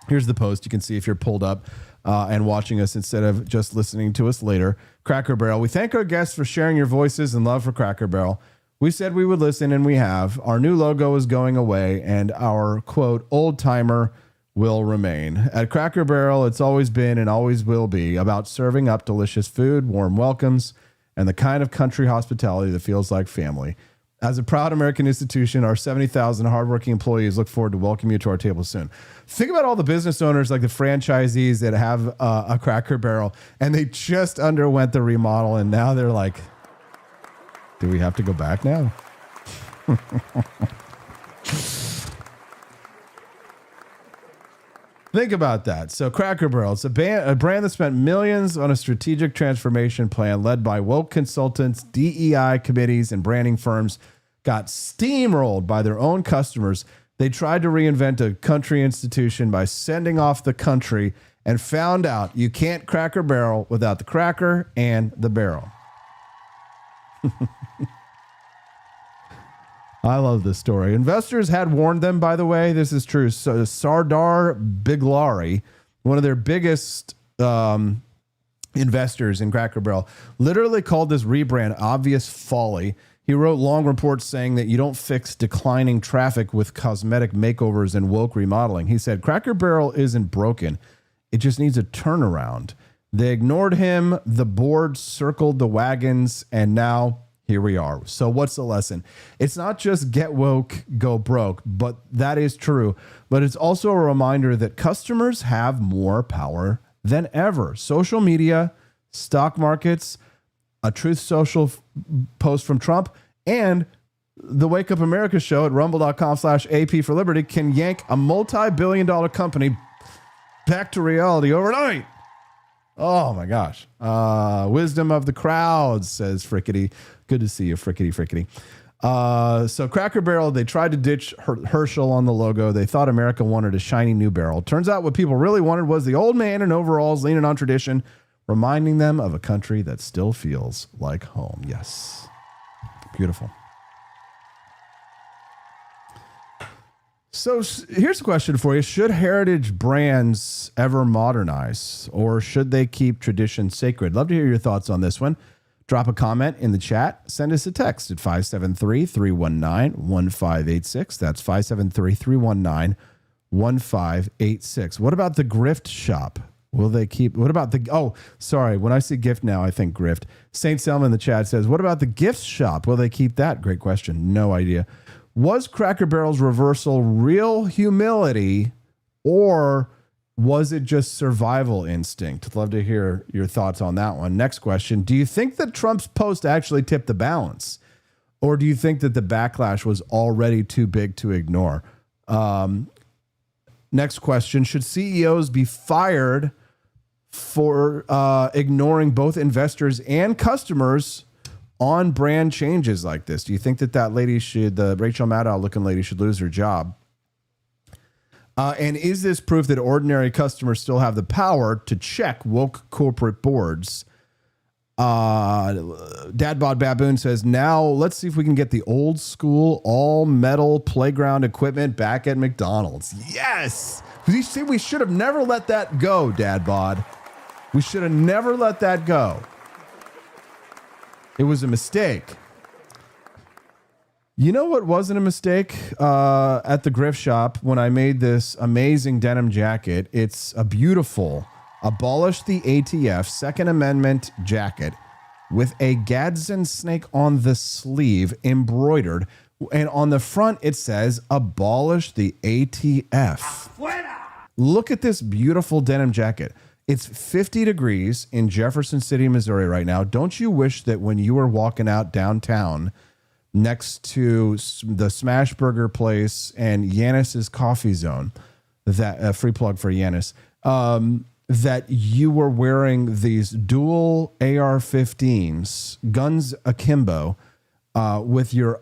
Here's the post. You can see if you're pulled up and watching us instead of just listening to us later. Cracker Barrel. We thank our guests for sharing your voices and love for Cracker Barrel. We said we would listen, and we have. Our new logo is going away, and our, quote, old timer will remain. At Cracker Barrel, it's always been and always will be about serving up delicious food, warm welcomes, and the kind of country hospitality that feels like family. As a proud American institution, our 70,000 hardworking employees look forward to welcoming you to our table soon. Think about all the business owners, like the franchisees that have a Cracker Barrel, and they just underwent the remodel, and now they're like, do we have to go back now? Think about that. So Cracker Barrel, it's a brand that spent millions on a strategic transformation plan led by woke consultants, DEI committees, and branding firms, got steamrolled by their own customers. They tried to reinvent a country institution by sending off the country and found out you can't Cracker Barrel without the cracker and the barrel. I love this story. Investors had warned them, by the way. This is true. So Sardar Biglari, one of their biggest investors in Cracker Barrel, literally called this rebrand obvious folly. He wrote long reports saying that you don't fix declining traffic with cosmetic makeovers and woke remodeling. He said, Cracker Barrel isn't broken. It just needs a turnaround. They ignored him. The board circled the wagons, and now here we are. So what's the lesson? It's not just get woke, go broke, but that is true. But it's also a reminder that customers have more power than ever. Social media, stock markets, a Truth Social post from Trump, and the Wake Up America show at rumble.com/AP for Liberty can yank a multi-billion-dollar company back to reality overnight. Oh my gosh. Wisdom of the crowd, says Frickety. Good to see you, Frickety. So Cracker Barrel, they tried to ditch Herschel on the logo. They thought America wanted a shiny new barrel. Turns out what people really wanted was the old man in overalls leaning on tradition, reminding them of a country that still feels like home. Yes. Beautiful. So here's a question for you. Should heritage brands ever modernize, or should they keep tradition sacred? Love to hear your thoughts on this one. Drop a comment in the chat. Send us a text at 573-319-1586. That's 573-319-1586. What about the grift shop? Will they keep? What about the? Oh, sorry. When I see gift now, I think grift. Saint Selma in the chat says, what about the gift shop? Will they keep that? Great question. No idea. Was Cracker Barrel's reversal real humility, or was it just survival instinct? Love to hear your thoughts on that one. Next question. Do you think that Trump's post actually tipped the balance, or do you think that the backlash was already too big to ignore? Next question. Should CEOs be fired for ignoring both investors and customers on brand changes like this? Do you think that lady should, the Rachel Maddow looking lady, should lose her job? And is this proof that ordinary customers still have the power to check woke corporate boards? Dadbod Baboon says, now let's see if we can get the old school all metal playground equipment back at McDonald's. Yes. You see, we should have never let that go, Dadbod. We should have never let that go. It was a mistake. You know what wasn't a mistake at the Griff Shop when I made this amazing denim jacket? It's a beautiful abolish the ATF Second Amendment jacket with a Gadsden snake on the sleeve embroidered. And on the front, it says abolish the ATF. Look at this beautiful denim jacket. It's 50 degrees in Jefferson City, Missouri right now. Don't you wish that when you were walking out downtown next to the Smash Burger place and Yanis's Coffee Zone, that free plug for Yanis, that you were wearing these dual AR-15s, guns akimbo, with your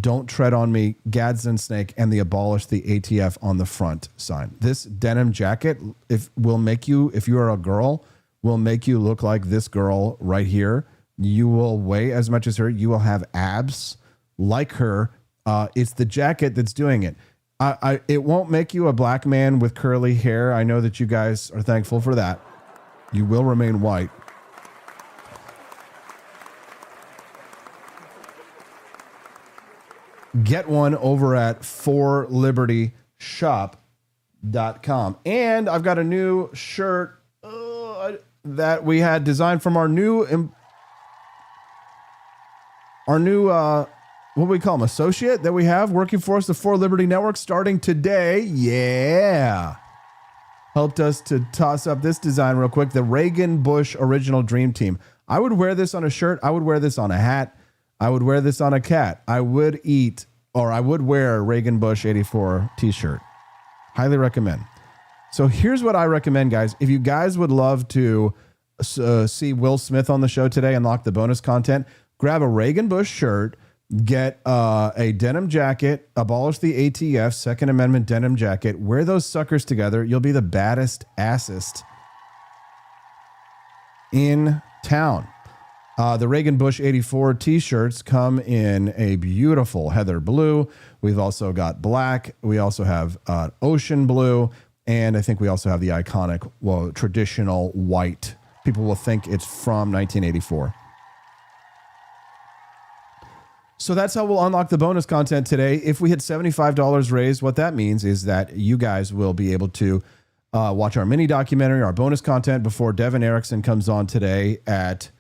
Don't Tread on Me Gadsden snake and the Abolish the ATF on the front sign. This denim jacket, if you are a girl, will make you look like this girl right here. You will weigh as much as her. You will have abs like her. It's the jacket that's doing it. It won't make you a black man with curly hair. I know that you guys are thankful for that. You will remain white. Get one over at forlibertyshop.com. And I've got a new shirt that we had designed from our new what do we call him, associate that we have working for us, the For Liberty Network, starting today. Yeah. Helped us to toss up this design real quick. The Reagan Bush Original Dream Team. I would wear this on a shirt. I would wear this on a hat. I would wear this on a cat. I would wear a Reagan Bush 84 t-shirt. Highly recommend. So here's what I recommend, guys. If you guys would love to see Will Smith on the show today, unlock the bonus content, grab a Reagan Bush shirt, get a denim jacket, abolish the ATF Second Amendment denim jacket, wear those suckers together. You'll be the baddest assest in town. The Reagan Bush 84 t-shirts come in a beautiful heather blue. We've also got black. We also have ocean blue. And I think we also have the iconic, traditional white. People will think it's from 1984. So that's how we'll unlock the bonus content today. If we hit $75 raised, what that means is that you guys will be able to watch our mini documentary, our bonus content before Devin Erickson comes on today at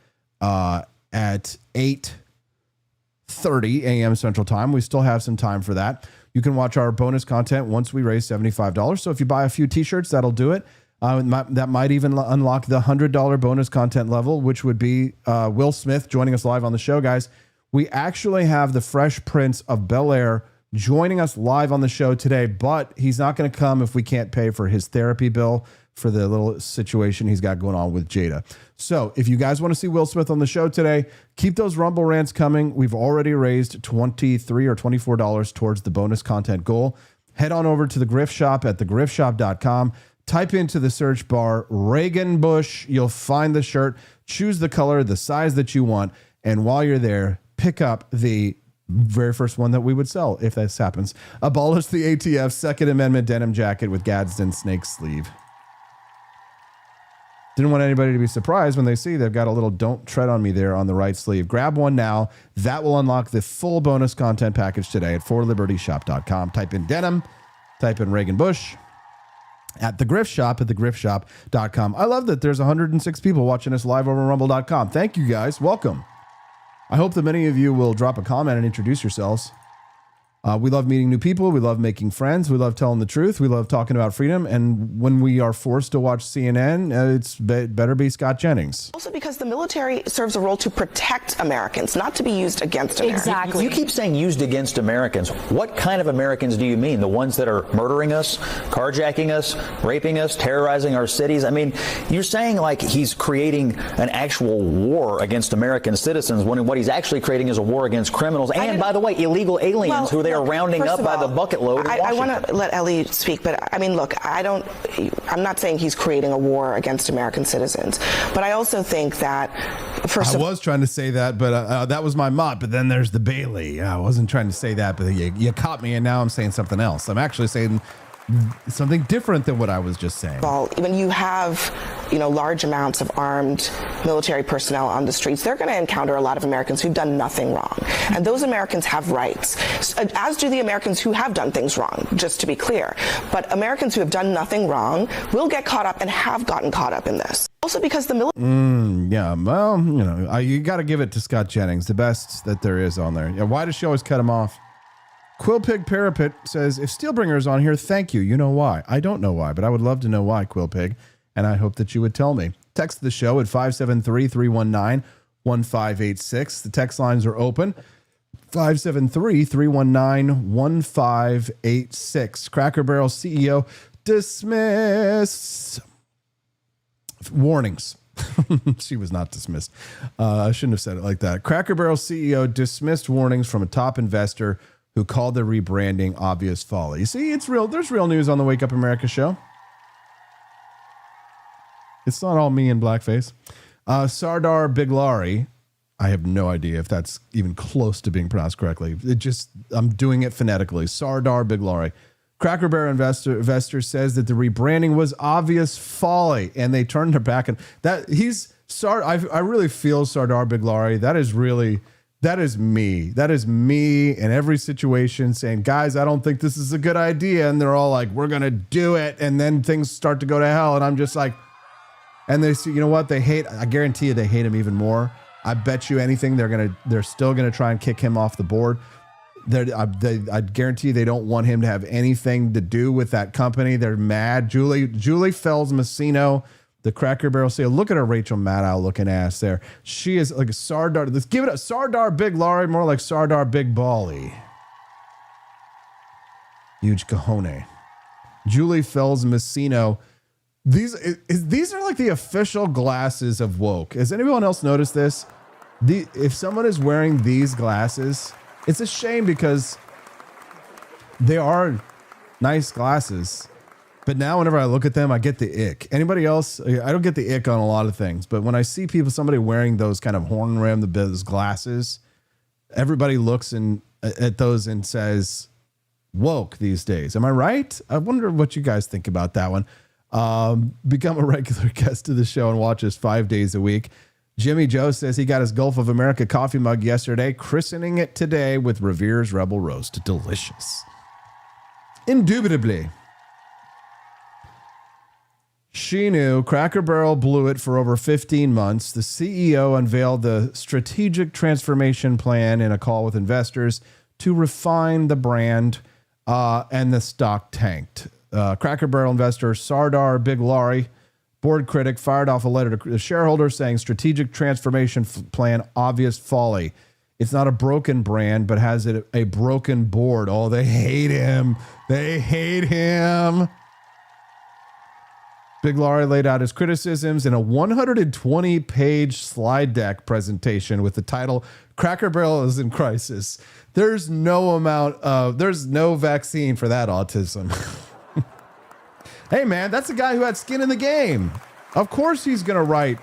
8:30 a.m. Central Time. We still have some time for that. You can watch our bonus content once we raise $75. So if you buy a few t-shirts, that'll do it. That might even unlock the $100 bonus content level, which would be Will Smith joining us live on the show, guys. We actually have the Fresh Prince of Bel-Air joining us live on the show today, but he's not going to come if we can't pay for his therapy bill for the little situation he's got going on with Jada. So if you guys want to see Will Smith on the show today, keep those Rumble rants coming. We've already raised $23 or $24 towards the bonus content goal. Head on over to the Griff Shop at thegriffshop.com. Type into the search bar Reagan Bush. You'll find the shirt. Choose the color, the size that you want. And while you're there, pick up the very first one that we would sell if this happens. Abolish the ATF Second Amendment denim jacket with Gadsden snake sleeve. Didn't want anybody to be surprised when they see they've got a little Don't Tread on Me there on the right sleeve. Grab one now. That will unlock the full bonus content package today at forlibertyshop.com. Type in denim, type in Reagan Bush at the Griff Shop at thegriffshop.com. I love that there's 106 people watching us live over rumble.com. Thank you guys. Welcome. I hope that many of you will drop a comment and introduce yourselves. We love meeting new people. We love making friends. We love telling the truth. We love talking about freedom. And when we are forced to watch CNN, it's better be Scott Jennings. Also because the military serves a role to protect Americans, not to be used against Americans. Exactly. You keep saying used against Americans. What kind of Americans do you mean? The ones that are murdering us, carjacking us, raping us, terrorizing our cities? I mean, you're saying like he's creating an actual war against American citizens when what he's actually creating is a war against criminals and, by the way, illegal aliens who they are rounding up by the bucket load in Washington. I want to let Ellie speak, but I mean, look, I'm not saying he's creating a war against American citizens, but I also think that I was trying to say that, but that was my mot. But then there's the Bailey. I wasn't trying to say that, but you caught me, and now I'm saying something else. I'm actually saying something different than what I was just saying. Well, when you have, large amounts of armed military personnel on the streets, they're going to encounter a lot of Americans who've done nothing wrong. And those Americans have rights, as do the Americans who have done things wrong, just to be clear. But Americans who have done nothing wrong will get caught up and have gotten caught up in this. Also because the military... Yeah, well, you got to give it to Scott Jennings, the best that there is on there. Yeah, why does she always cut him off? Quillpig Parapet says, if Steelbringer is on here, thank you. You know why? I don't know why, but I would love to know why, Quillpig, and I hope that you would tell me. Text the show at 573-319-1586. The text lines are open. 573-319-1586. Cracker Barrel CEO dismissed. Warnings. She was not dismissed. I shouldn't have said it like that. Cracker Barrel CEO dismissed warnings from a top investor who called the rebranding obvious folly. You see, it's real. There's real news on the Wake Up America show. It's not all me in blackface. Sardar Biglari. I have no idea if that's even close to being pronounced correctly. I'm doing it phonetically. Sardar Biglari. Cracker Barrel investor says that the rebranding was obvious folly, and they turned their back. And that I really feel Sardar Biglari. That is me. That is me in every situation saying, guys, I don't think this is a good idea. And they're all like, we're going to do it. And then things start to go to hell. And I'm just like, and they see, you know what? I guarantee you they hate him even more. I bet you anything they're still going to try and kick him off the board. I guarantee you they don't want him to have anything to do with that company. They're mad. Julie Fells Messino, the Cracker Barrel CEO. Look at her Rachel Maddow looking ass there. She is like a Sardar. Let's give it a Sardar Big Larry, more like Sardar Big Bally. Huge cojones. Julie Fells Messino. These are like the official glasses of woke. Has anyone else noticed this? If someone is wearing these glasses, it's a shame because they are nice glasses. But now whenever I look at them, I get the ick. Anybody else? I don't get the ick on a lot of things. But when I see somebody wearing those kind of horn rim, those glasses, everybody looks at those and says, woke these days. Am I right? I wonder what you guys think about that one. Become a regular guest of the show and watch us 5 days a week. Jimmy Joe says he got his Gulf of America coffee mug yesterday, christening it today with Revere's Rebel Roast. Delicious. Indubitably. She knew Cracker Barrel blew it for over 15 months. The CEO unveiled the strategic transformation plan in a call with investors to refine the brand, and the stock tanked. Cracker Barrel investor Sardar Biglari, board critic, fired off a letter to the shareholders saying strategic transformation plan, obvious folly. It's not a broken brand, but has a broken board. Oh, they hate him. They hate him. Biglari laid out his criticisms in a 120-page slide deck presentation with the title, Cracker Barrel is in crisis. There's no vaccine for that autism. Hey, man, that's a guy who had skin in the game. Of course he's going to write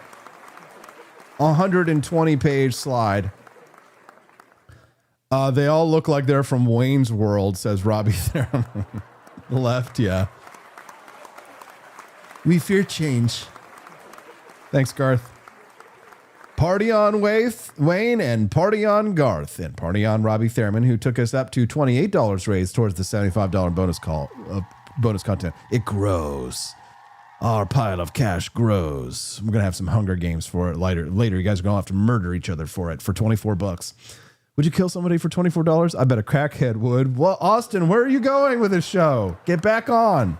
a 120-page slide. They all look like they're from Wayne's World, says Robbie there. Left, yeah. We fear change. Thanks, Garth. Party on Wayne and party on Garth and party on Robbie Thurman, who took us up to $28 raised towards the $75 bonus content. It grows. Our pile of cash grows. We're going to have some Hunger Games for it later. You guys are going to have to murder each other for it for $24. Would you kill somebody for $24? I bet a crackhead would. Well, Austin, where are you going with this show? Get back on.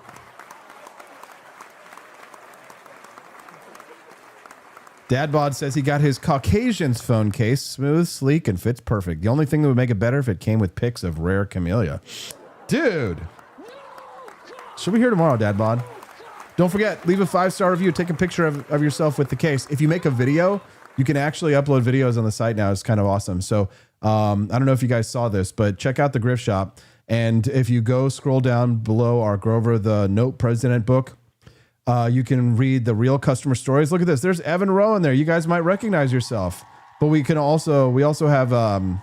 Dad Bod says he got his Caucasian's phone case smooth, sleek, and fits perfect. The only thing that would make it better if it came with pics of rare camellia. Dude. She'll be here tomorrow, Dad Bod. Don't forget, leave a 5-star review. Take a picture of yourself with the case. If you make a video, you can actually upload videos on the site now. It's kind of awesome. So I don't know if you guys saw this, but check out the Griff Shop. And if you go scroll down below our Grover the Note President book, you can read the real customer stories. Look at this. There's Evan Rowan there. You guys might recognize yourself. But we also have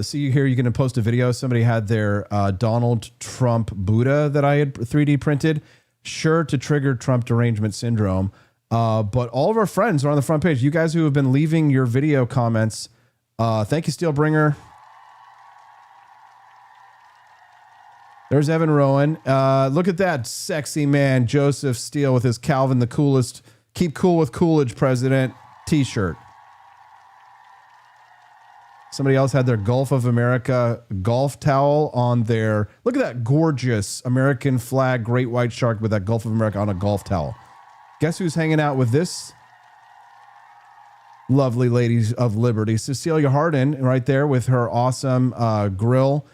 see here, you can post a video. Somebody had their Donald Trump Buddha that I had 3D printed, sure to trigger Trump derangement syndrome. But all of our friends are on the front page. You guys who have been leaving your video comments, thank you, Steelbringer. There's Evan Rowan. Look at that sexy man, Joseph Steele, with his Calvin the Coolest, Keep Cool with Coolidge President t-shirt. Somebody else had their Gulf of America golf towel on their, look at that gorgeous American flag, great white shark with that Gulf of America on a golf towel. Guess who's hanging out with this lovely ladies of liberty? Cecilia Hardin right there with her awesome grill,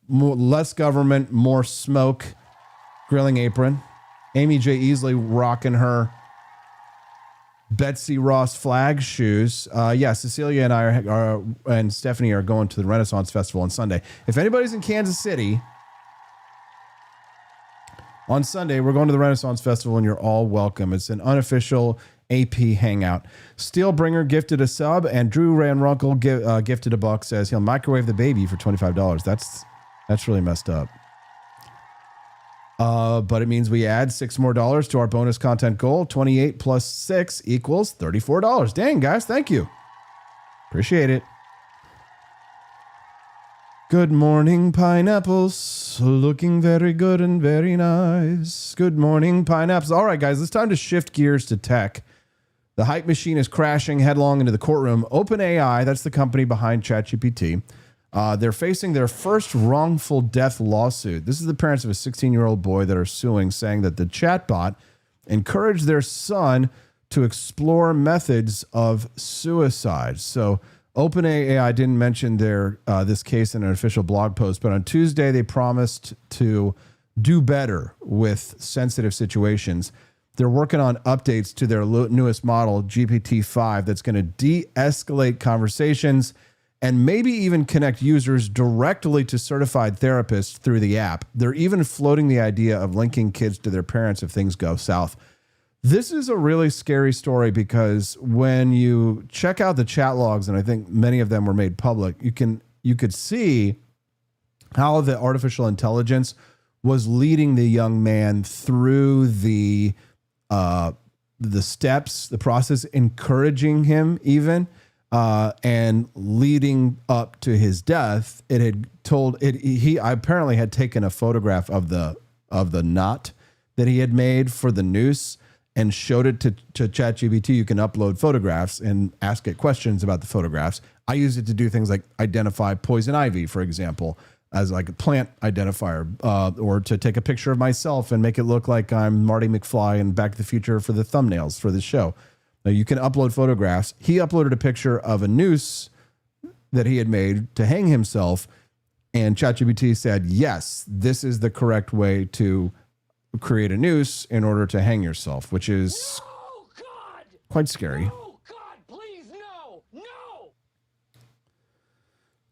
less government, more smoke grilling apron. Amy J. Easley rocking her Betsy Ross flag shoes. Cecilia and I and Stephanie are going to the Renaissance Festival on Sunday. If anybody's in Kansas City on Sunday, we're going to the Renaissance Festival and you're all welcome. It's an unofficial AP hangout. Steelbringer gifted a sub and Drew Ranrunkle gifted $1, says he'll microwave the baby for $25. That's really messed up. But it means we add $6 more to our bonus content goal. 28 plus 6 equals $34. Dang, guys, thank you. Appreciate it. Good morning, pineapples. Looking very good and very nice. Good morning, pineapples. All right, guys, it's time to shift gears to tech. The hype machine is crashing headlong into the courtroom. OpenAI, that's the company behind ChatGPT. They're facing their first wrongful death lawsuit. This is the parents of a 16-year-old boy that are suing, saying that the chatbot encouraged their son to explore methods of suicide. So OpenAI didn't mention this case in an official blog post, but on Tuesday they promised to do better with sensitive situations. They're working on updates to their newest model, GPT-5, that's going to de-escalate conversations and maybe even connect users directly to certified therapists through the app. They're even floating the idea of linking kids to their parents if things go south. This is a really scary story because when you check out the chat logs, and I think many of them were made public, you could see how the artificial intelligence was leading the young man through the steps, the process, encouraging him even. And leading up to his death, it had told it. He apparently had taken a photograph of the knot that he had made for the noose and showed it to ChatGPT. You can upload photographs and ask it questions about the photographs. I use it to do things like identify poison ivy, for example, as like a plant identifier, or to take a picture of myself and make it look like I'm Marty McFly in Back to the Future for the thumbnails for the show. Now you can upload photographs. He uploaded a picture of a noose that he had made to hang himself, and ChatGPT said, yes, this is the correct way to create a noose in order to hang yourself, which is quite scary. No, God, please, no.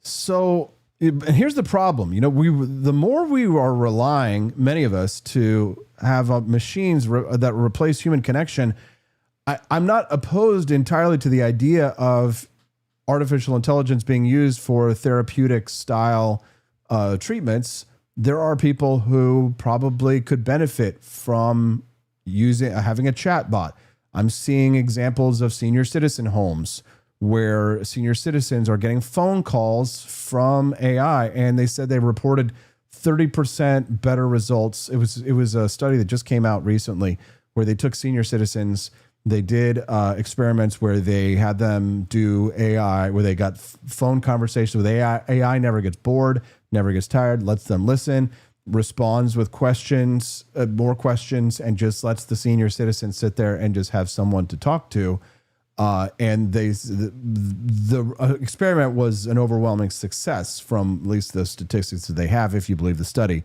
So here's the problem. The more we are relying, many of us, to have machines that replace human connection, I'm not opposed entirely to the idea of artificial intelligence being used for therapeutic style treatments. There are people who probably could benefit from having a chat bot. I'm seeing examples of senior citizen homes where senior citizens are getting phone calls from AI, and they said they reported 30% better results. It was a study that just came out recently where they took senior citizens. They did experiments where they had them do AI, where they got phone conversations with AI. AI never gets bored, never gets tired, lets them listen, responds with questions, more questions, and just lets the senior citizens sit there and just have someone to talk to. And the experiment was an overwhelming success from at least the statistics that they have, if you believe the study.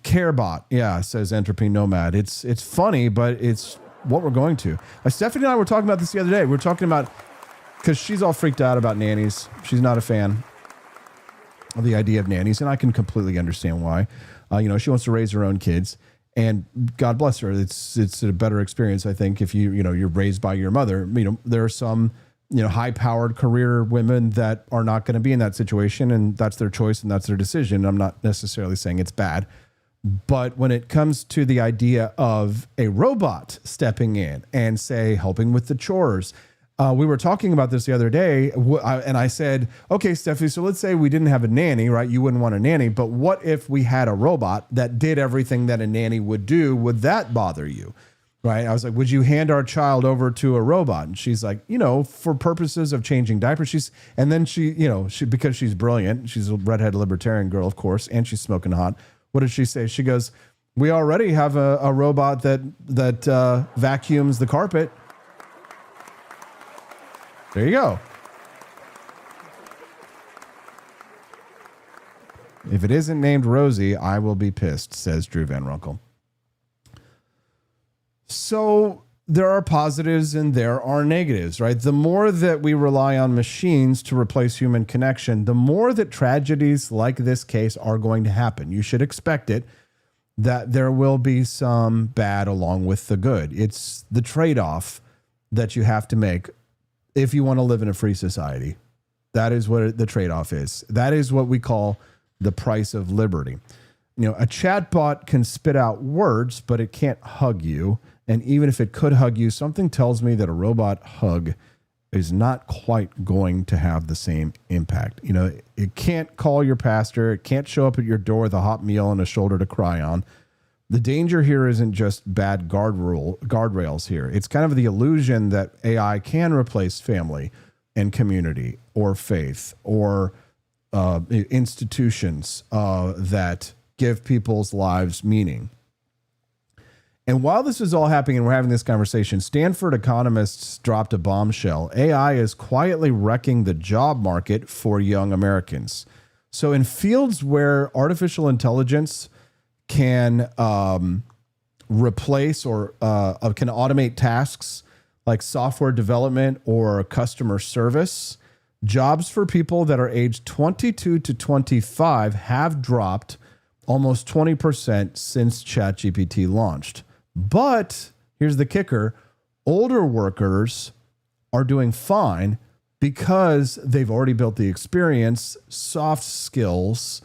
CareBot, yeah, says Entropy Nomad. It's funny, but it's what we're going to. Stephanie and I were talking about this the other day. We were talking about, because she's all freaked out about nannies. She's not a fan of the idea of nannies, and I can completely understand why. She wants to raise her own kids, and God bless her. It's a better experience, I think, if you're raised by your mother. There are some high-powered career women that are not going to be in that situation, and that's their choice and that's their decision. I'm not necessarily saying it's bad. But when it comes to the idea of a robot stepping in and, say, helping with the chores, we were talking about this the other day, and I said, okay, Steffi, so let's say we didn't have a nanny, right? You wouldn't want a nanny, but what if we had a robot that did everything that a nanny would do? Would that bother you, right? I was like, would you hand our child over to a robot? And she's like, for purposes of changing diapers, and then she, because she's brilliant, she's a redhead libertarian girl, of course, and she's smoking hot. What did she say? She goes, we already have a robot that vacuums the carpet. There you go. If it isn't named Rosie, I will be pissed, says Drew Van Runkle. So there are positives and there are negatives, right? The more that we rely on machines to replace human connection, the more that tragedies like this case are going to happen. You should expect it, that there will be some bad along with the good. It's the trade-off that you have to make if you want to live in a free society. That is what the trade-off is. That is what we call the price of liberty. A chatbot can spit out words, but it can't hug you. And even if it could hug you, something tells me that a robot hug is not quite going to have the same impact. It can't call your pastor. It can't show up at your door with a hot meal and a shoulder to cry on. The danger here isn't just bad guardrails here. It's kind of the illusion that AI can replace family and community or faith or institutions that give people's lives meaning. And while this is all happening and we're having this conversation, Stanford economists dropped a bombshell. AI is quietly wrecking the job market for young Americans. So in fields where artificial intelligence can replace or can automate tasks like software development or customer service, jobs for people that are aged 22 to 25 have dropped almost 20% since ChatGPT launched. But here's the kicker. Older workers are doing fine because they've already built the experience, soft skills.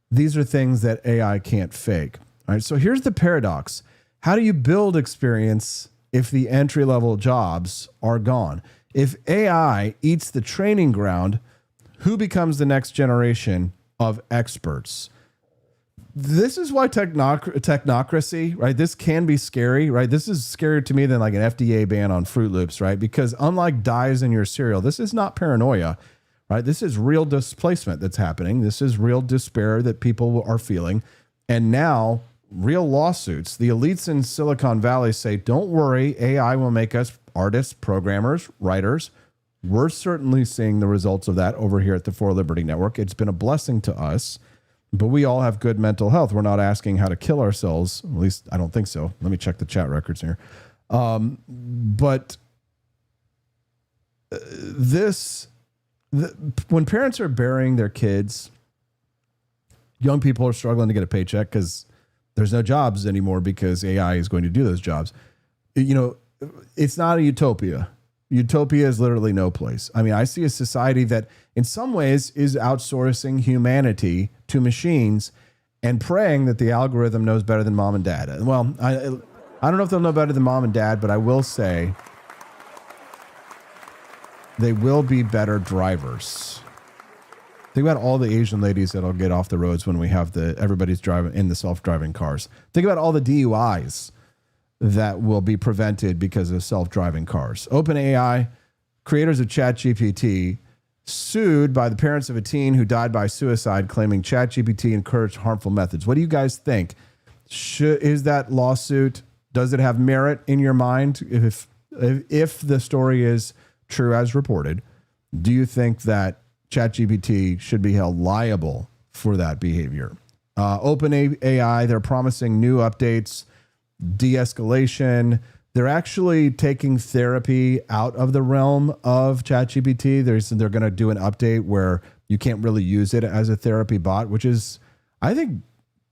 These are things that AI can't fake. All right. So here's the paradox. How do you build experience if the entry-level jobs are gone? If AI eats the training ground, who becomes the next generation of experts? This is why technocracy, right? This can be scary, right? This is scarier to me than like an FDA ban on Fruit Loops, right? Because unlike dyes in your cereal, this is not paranoia, right? This is real displacement that's happening. This is real despair that people are feeling. And now real lawsuits. The elites in Silicon Valley say, don't worry, AI will make us artists, programmers, writers. We're certainly seeing the results of that over here at the For Liberty Network. It's been a blessing to us. But we all have good mental health. We're not asking how to kill ourselves. At least I don't think so. Let me check the chat records here. But when parents are burying their kids, young people are struggling to get a paycheck because there's no jobs anymore because AI is going to do those jobs. It's not a utopia. Utopia is literally no place. I mean, I see a society that in some ways is outsourcing humanity to machines and praying that the algorithm knows better than mom and dad. Well, I don't know if they'll know better than mom and dad, but I will say they will be better drivers. Think about all the Asian ladies that'll get off the roads when we have everybody's driving in the self-driving cars. Think about all the DUIs that will be prevented because of self-driving cars. OpenAI, creators of ChatGPT, sued by the parents of a teen who died by suicide, claiming ChatGPT encouraged harmful methods. What do you guys think? Is that lawsuit, does it have merit in your mind? If the story is true as reported, do you think that ChatGPT should be held liable for that behavior? OpenAI, they're promising new updates, de-escalation. They're actually taking therapy out of the realm of ChatGPT. They're going to do an update where you can't really use it as a therapy bot, which is, I think,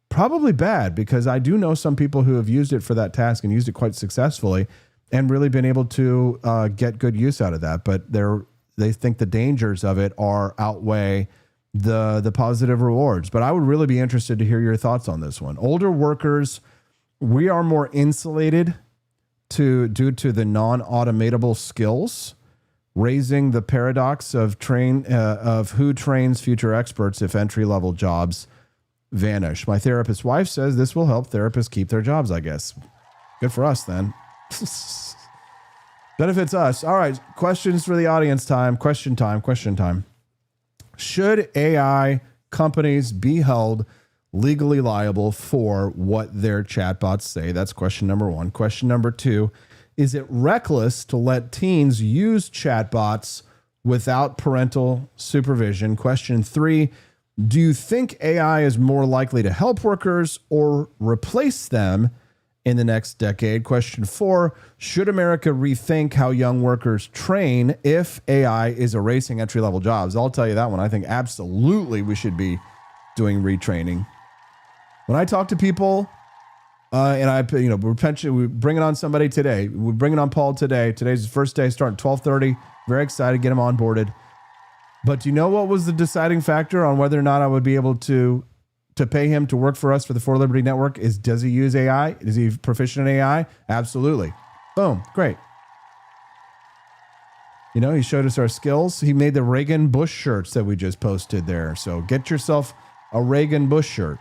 probably bad, because I do know some people who have used it for that task and used it quite successfully and really been able to get good use out of that. But they think the dangers of it outweigh the positive rewards. But I would really be interested to hear your thoughts on this one. Older workers, we are more insulated due to the non-automatable skills, raising the paradox of who trains future experts if entry-level jobs vanish. My therapist's wife says this will help therapists keep their jobs, I guess. Good for us then. Benefits us. All right, questions for the audience time. Question time. Should AI companies be held legally liable for what their chatbots say? That's question number one. Question number two, is it reckless to let teens use chatbots without parental supervision? Question three, do you think AI is more likely to help workers or replace them in the next decade? Question four, should America rethink how young workers train if AI is erasing entry-level jobs? I'll tell you that one. I think absolutely we should be doing retraining. When I talk to people, we're bringing on somebody today. We're bringing on Paul today. Today's the first day, starting at 12:30. Very excited to get him onboarded. But do you know what was the deciding factor on whether or not I would be able to pay him to work for us for the For Liberty Network? Does he use AI? Is he proficient in AI? Absolutely. Boom. Great. He showed us our skills. He made the Reagan Bush shirts that we just posted there. So get yourself a Reagan Bush shirt.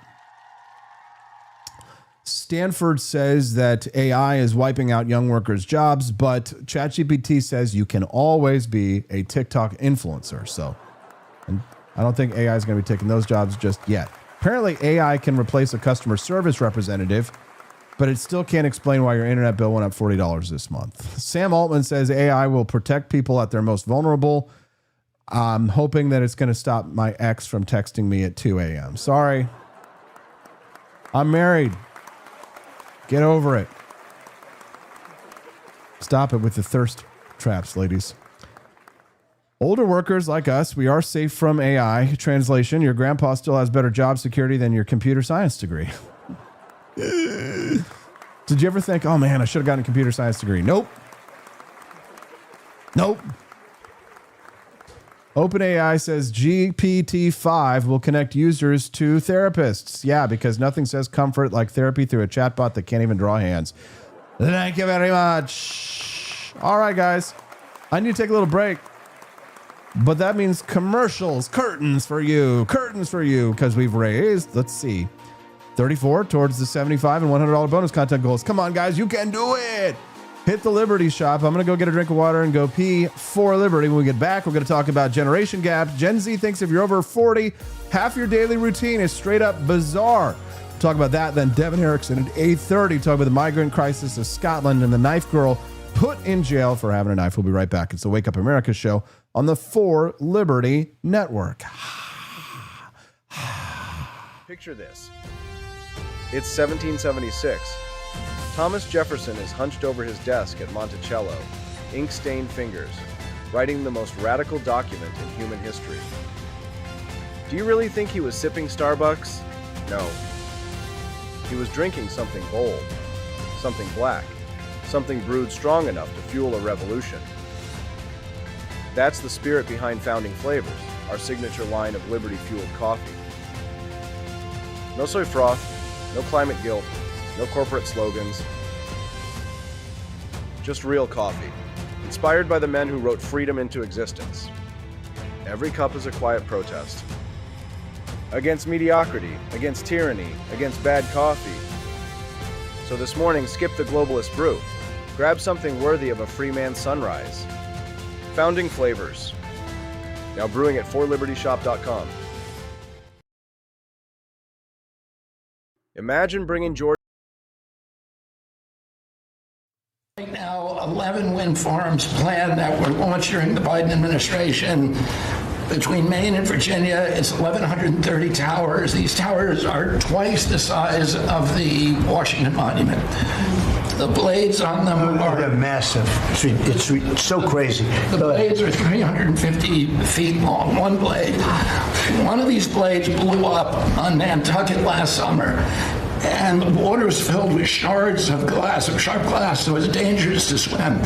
Stanford says that AI is wiping out young workers' jobs, but ChatGPT says you can always be a TikTok influencer. So I don't think AI is going to be taking those jobs just yet. Apparently, AI can replace a customer service representative, but it still can't explain why your internet bill went up $40 this month. Sam Altman says AI will protect people at their most vulnerable. I'm hoping that it's going to stop my ex from texting me at 2 a.m. Sorry. I'm married. Get over it. Stop it with the thirst traps, ladies. Older workers like us, we are safe from AI. Translation, your grandpa still has better job security than your computer science degree. Did you ever think, oh man, I should have gotten a computer science degree? Nope. OpenAI says GPT-5 will connect users to therapists. Yeah, because nothing says comfort like therapy through a chatbot that can't even draw hands. Thank you very much. All right, guys. I need to take a little break. But that means commercials, curtains for you, because we've raised, let's see, 34 towards the $75 and $100 bonus content goals. Come on, guys, you can do it. Hit the Liberty shop. I'm going to go get a drink of water and go pee for Liberty. When we get back, we're going to talk about generation gaps. Gen Z thinks if you're over 40, half your daily routine is straight up bizarre. We'll talk about that. Then Devin Erickson at 8:30, talk about the migrant crisis of Scotland and the knife girl put in jail for having a knife. We'll be right back. It's the Wake Up America show on the For Liberty Network. Picture this. It's 1776. Thomas Jefferson is hunched over his desk at Monticello, ink-stained fingers, writing the most radical document in human history. Do you really think he was sipping Starbucks? No. He was drinking something bold, something black, something brewed strong enough to fuel a revolution. That's the spirit behind Founding Flavors, our signature line of liberty-fueled coffee. No soy froth, no climate guilt, no corporate slogans. Just real coffee, inspired by the men who wrote freedom into existence. Every cup is a quiet protest. Against mediocrity, against tyranny, against bad coffee. So this morning, skip the globalist brew. Grab something worthy of a free man's sunrise. Founding Flavors. Now brewing at forlibertyshop.com. Imagine bringing Georgia. Right now, 11 wind farms planned that were launched during the Biden administration. Between Maine and Virginia, it's 1,130 towers. These towers are twice the size of the Washington Monument. The blades on them They're are massive. It's so crazy. The blades are 350 feet long, one blade. One of these blades blew up on Nantucket last summer, and the water was filled with shards of glass, of sharp glass, so it was dangerous to swim.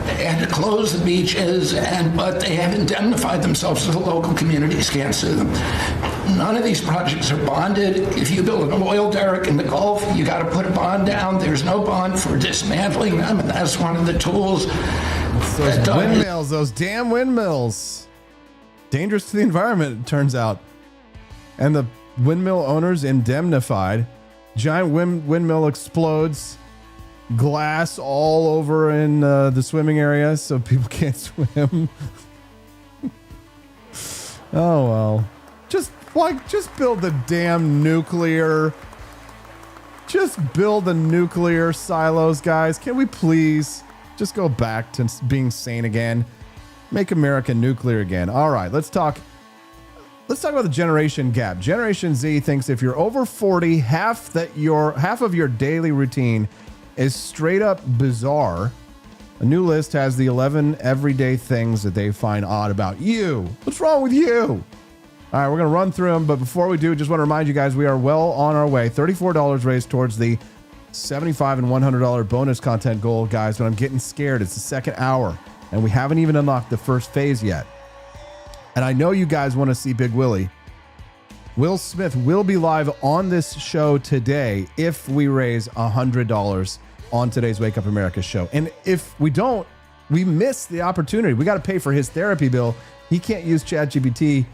They had to close the beaches, but they have indemnified themselves so the local communities can't sue them. None of these projects are bonded. If you build an oil derrick in the Gulf, you got to put a bond down. There's no bond for dismantling them, and that's one of the tools. Those windmills, those damn windmills. Dangerous to the environment, it turns out. And the windmill owners indemnified. Giant windmill explodes. Glass all over in the swimming area so people can't swim. Oh, well. Just build the damn nuclear. Just build the nuclear silos, guys. Can we please just go back to being sane again? Make America nuclear again. All right, let's talk about the generation gap. Generation Z thinks if you're over 40, half of your daily routine is straight up bizarre. A new list has the 11 everyday things that they find odd about you. What's wrong with you? All right, we're going to run through them, but before we do, just want to remind you guys we are well on our way. $34 raised towards the $75 and $100 bonus content goal, guys, but I'm getting scared. It's the second hour, and we haven't even unlocked the first phase yet. And I know you guys want to see Big Willie. Will Smith will be live on this show today if we raise $100 on today's Wake Up America show. And if we don't, we miss the opportunity. We got to pay for his therapy bill. He can't use ChatGPT,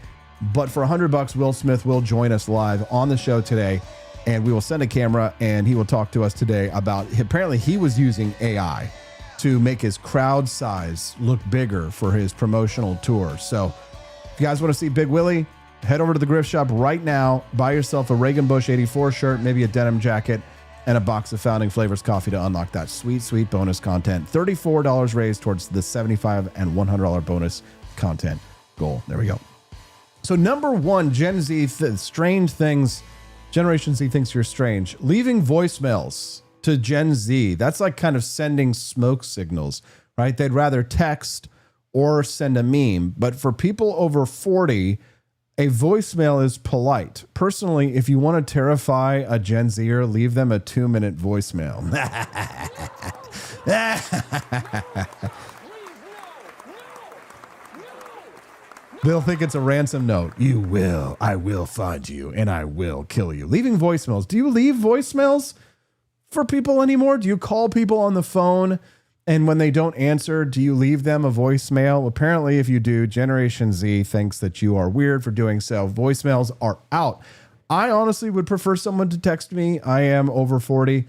but for $100, Will Smith will join us live on the show today, and we will send a camera, and he will talk to us today about, apparently he was using AI to make his crowd size look bigger for his promotional tour. So if you guys want to see Big Willie, head over to the Grift Shop right now. Buy yourself a Reagan Bush 84 shirt, maybe a denim jacket, and a box of Founding Flavors coffee to unlock that sweet, sweet bonus content. $34 raised towards the $75 and $100 bonus content goal. There we go. So number one, Gen Z, strange things. Generation Z thinks you're strange. Leaving voicemails to Gen Z. That's like kind of sending smoke signals, right? They'd rather text or send a meme. But for people over 40, a voicemail is polite. Personally, if you want to terrify a Gen Zer, leave them a 2-minute voicemail. They'll think it's a ransom note. I will find you, and I will kill you. Leaving voicemails. Do you leave voicemails for people anymore? Do you call people on the phone, and when they don't answer, do you leave them a voicemail? Apparently, if you do, Generation Z thinks that you are weird for doing so. Voicemails are out. I honestly would prefer someone to text me. I am over 40,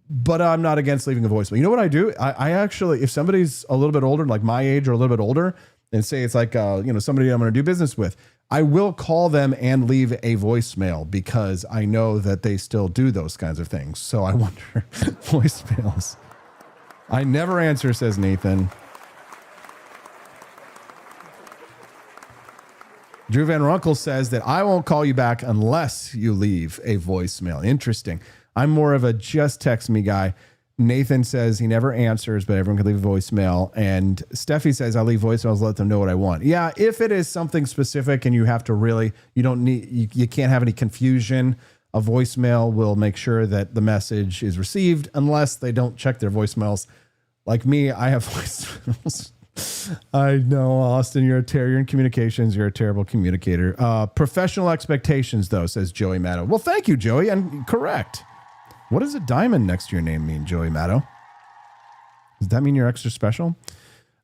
but I'm not against leaving a voicemail. You know what I do? I actually, if somebody's a little bit older, like my age or a little bit older, and say it's like, somebody I'm going to do business with, I will call them and leave a voicemail because I know that they still do those kinds of things. So I wonder, voicemails. I never answer, says Nathan. Drew Van Runkle says that I won't call you back unless you leave a voicemail. Interesting. I'm more of a just text me guy. Nathan says he never answers, but everyone can leave a voicemail. And Steffi says I leave voicemails, let them know what I want. Yeah, if it is something specific and you have to really, you can't have any confusion. A voicemail will make sure that the message is received unless they don't check their voicemails. Like me, I have voicemails. I know, Austin, you're in communications. You're a terrible communicator. Professional expectations, though, says Joey Maddow. Well, thank you, Joey. And correct. What does a diamond next to your name mean, Joey Maddow? Does that mean you're extra special?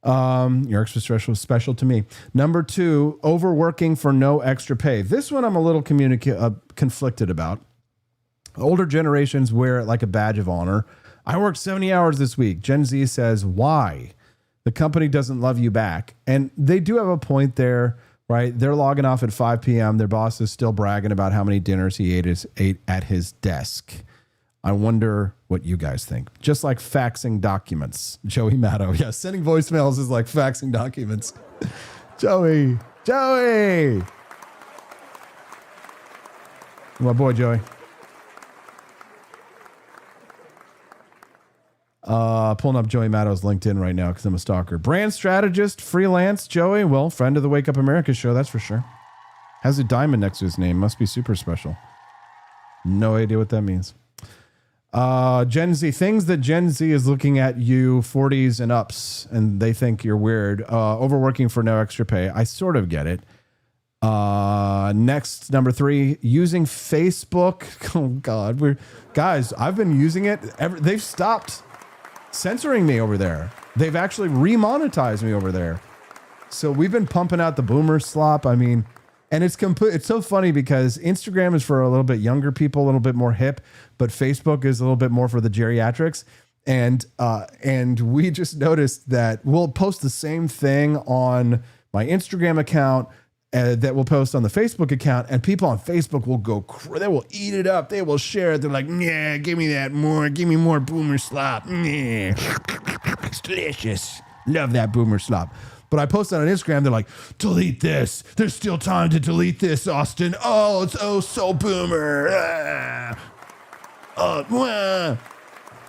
You're extra special to me. Number 2, overworking for no extra pay. This one I'm a little conflicted about. Older generations wear it like a badge of honor. I worked 70 hours this week. Gen Z says, why? The company doesn't love you back. And they do have a point there, right? They're logging off at 5 p.m. Their boss is still bragging about how many dinners he ate at his desk. I wonder what you guys think. Just like faxing documents. Joey Maddow. Yeah, sending voicemails is like faxing documents. Joey. My boy, Joey. Pulling up Joey Maddow's LinkedIn right now because I'm a stalker. Brand strategist, freelance, Joey. Well, friend of the Wake Up America show, that's for sure. Has a diamond next to his name. Must be super special. No idea what that means. Gen Z, things that Gen Z is looking at you 40s and ups and they think you're weird. Overworking for no extra pay. I sort of get it. Next, number 3, using Facebook. Oh God, guys, I've been using it. They've stopped censoring me over there. They've actually remonetized me over there. So we've been pumping out the boomer slop. I mean, and it's so funny because Instagram is for a little bit younger people, a little bit more hip, but Facebook is a little bit more for the geriatrics. And we just noticed that we'll post the same thing on my Instagram account that we'll post on the Facebook account, and people on Facebook will they will eat it up. They will share it. They're like, yeah, give me more boomer slop. It's delicious. Love that boomer slop. But I posted on Instagram, they're like, delete this. There's still time to delete this, Austin. Oh, it's so boomer.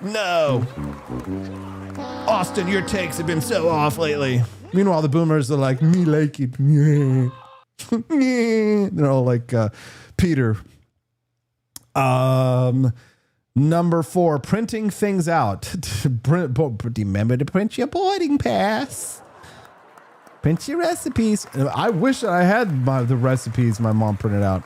No. Austin, your takes have been so off lately. Meanwhile, the boomers are like, me like it. They're all like Peter. Number 4, printing things out. Remember to print your boarding pass. Print your recipes. I wish that I had the recipes my mom printed out.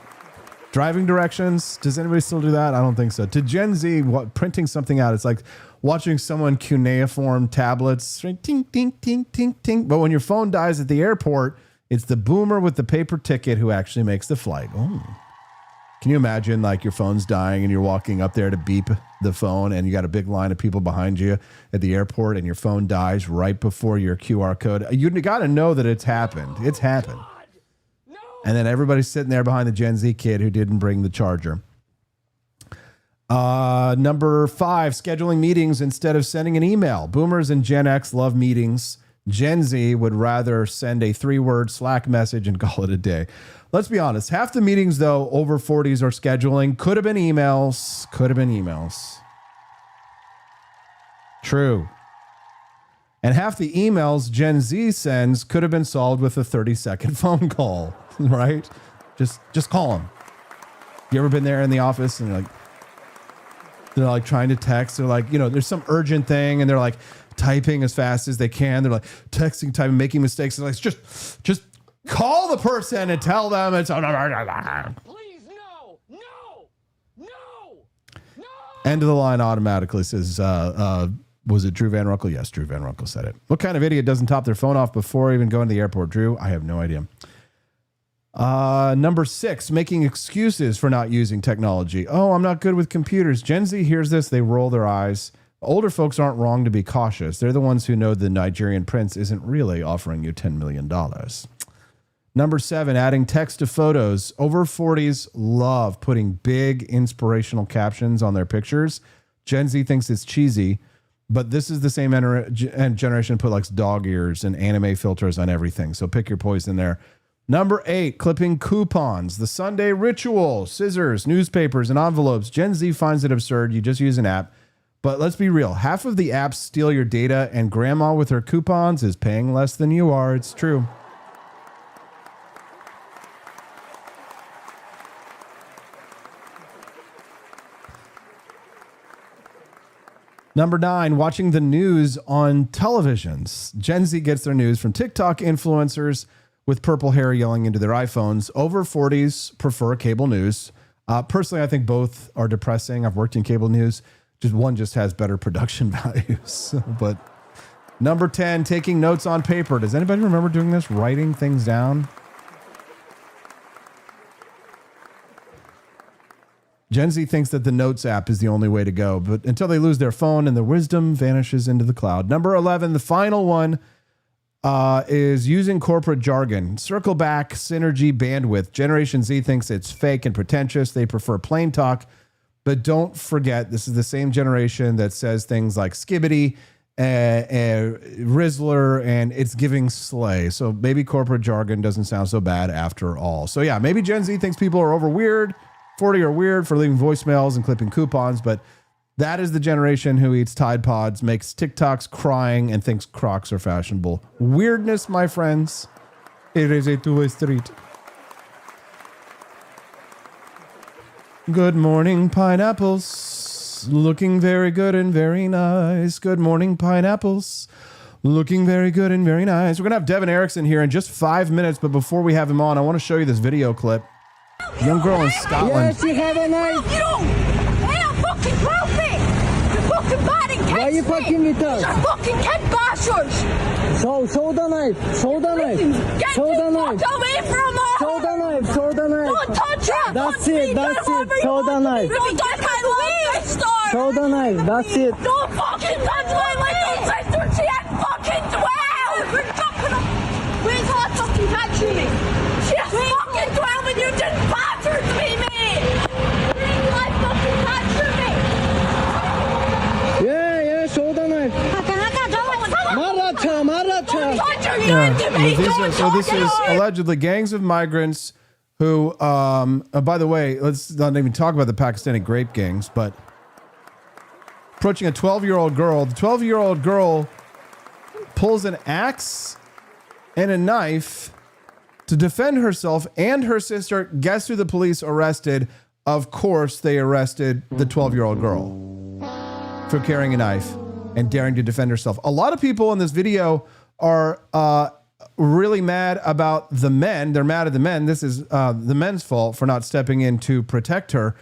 Driving directions. Does anybody still do that? I don't think so. To Gen Z, printing something out, it's like watching someone cuneiform tablets. Ting, ting, ting, ting, ting. But when your phone dies at the airport, it's the boomer with the paper ticket who actually makes the flight. Oh. Can you imagine like your phone's dying and you're walking up there to beep the phone and you got a big line of people behind you at the airport and your phone dies right before your QR code? You got to know that it's happened. It's happened. And then everybody's sitting there behind the Gen Z kid who didn't bring the charger. Number 5, scheduling meetings instead of sending an email. Boomers and Gen X love meetings. Gen Z would rather send a 3-word Slack message and call it a day. Let's be honest. Half the meetings, though, over 40s are scheduling. Could have been emails. True. And half the emails Gen Z sends could have been solved with a 30-second phone call, right? Just call them. You ever been there in the office and they're like trying to text. They're like, there's some urgent thing and they're like typing as fast as they can. They're like texting, typing, making mistakes. They're like, just call the person and tell them it's. Please, no. End of the line automatically says, was it Drew Van Runkle? Yes, Drew Van Runkle said it. What kind of idiot doesn't top their phone off before even going to the airport? Drew, I have no idea. Number 6, making excuses for not using technology. Oh, I'm not good with computers. Gen Z hears this, they roll their eyes. Older folks aren't wrong to be cautious. They're the ones who know the Nigerian prince isn't really offering you $10 million. Number 7, adding text to photos. Over 40s love putting big inspirational captions on their pictures. Gen Z thinks it's cheesy, but this is the same generation put like dog ears and anime filters on everything. So pick your poison there. Number 8, clipping coupons. The Sunday ritual. Scissors, newspapers, and envelopes. Gen Z finds it absurd. You just use an app. But let's be real. Half of the apps steal your data, and grandma with her coupons is paying less than you are. It's true. Number 9, watching the news on televisions. Gen Z gets their news from TikTok influencers with purple hair yelling into their iPhones. Over 40s prefer cable news. Personally, I think both are depressing. I've worked in cable news. One just has better production values. But number 10, taking notes on paper. Does anybody remember doing this? Writing things down? Gen Z thinks that the Notes app is the only way to go, but until they lose their phone and their wisdom vanishes into the cloud. Number 11, the final one, is using corporate jargon. Circle back, synergy, bandwidth. Generation Z thinks it's fake and pretentious. They prefer plain talk, but don't forget, this is the same generation that says things like skibbity, Rizzler, and it's giving slay. So maybe corporate jargon doesn't sound so bad after all. So yeah, maybe Gen Z thinks people are over weird. 40 are weird for leaving voicemails and clipping coupons, but that is the generation who eats Tide Pods, makes TikToks crying, and thinks Crocs are fashionable. Weirdness, my friends. It is a two-way street. Good morning, pineapples. Looking very good and very nice. Good morning, pineapples. Looking very good and very nice. We're going to have Devin Erickson here in just 5 minutes, but before we have him on, I want to show you this video clip. Young girl in Scotland. Yes, you have a knife. You don't. Hey, I'm fucking groupie. You're fucking bad and Why are you fucking with us? You're fucking kid bashers. Show the knife. Show the knife. Get Show the the knife. fuck away from her. Show the knife. Show the knife. Don't touch her. That's it. That's it. Show the knife. Don't touch my little sister. Show the knife. That's it. Don't fucking touch my little sister. She ain't fucking 12. We're fucking up. Where's her fucking touching me? She's fucking 12 and you just battered me, mate. Where's her fucking touching me? Yeah, show the knife. Maracha. So this is allegedly gangs of migrants who, by the way, let's not even talk about the Pakistani grape gangs, but approaching a 12-year-old girl. The 12-year-old girl pulls an axe and a knife to defend herself and her sister. Guess who the police arrested? Of course, they arrested the 12-year-old girl for carrying a knife and daring to defend herself. A lot of people in this video are really mad about the men. They're mad at the men. This is the men's fault for not stepping in to protect her.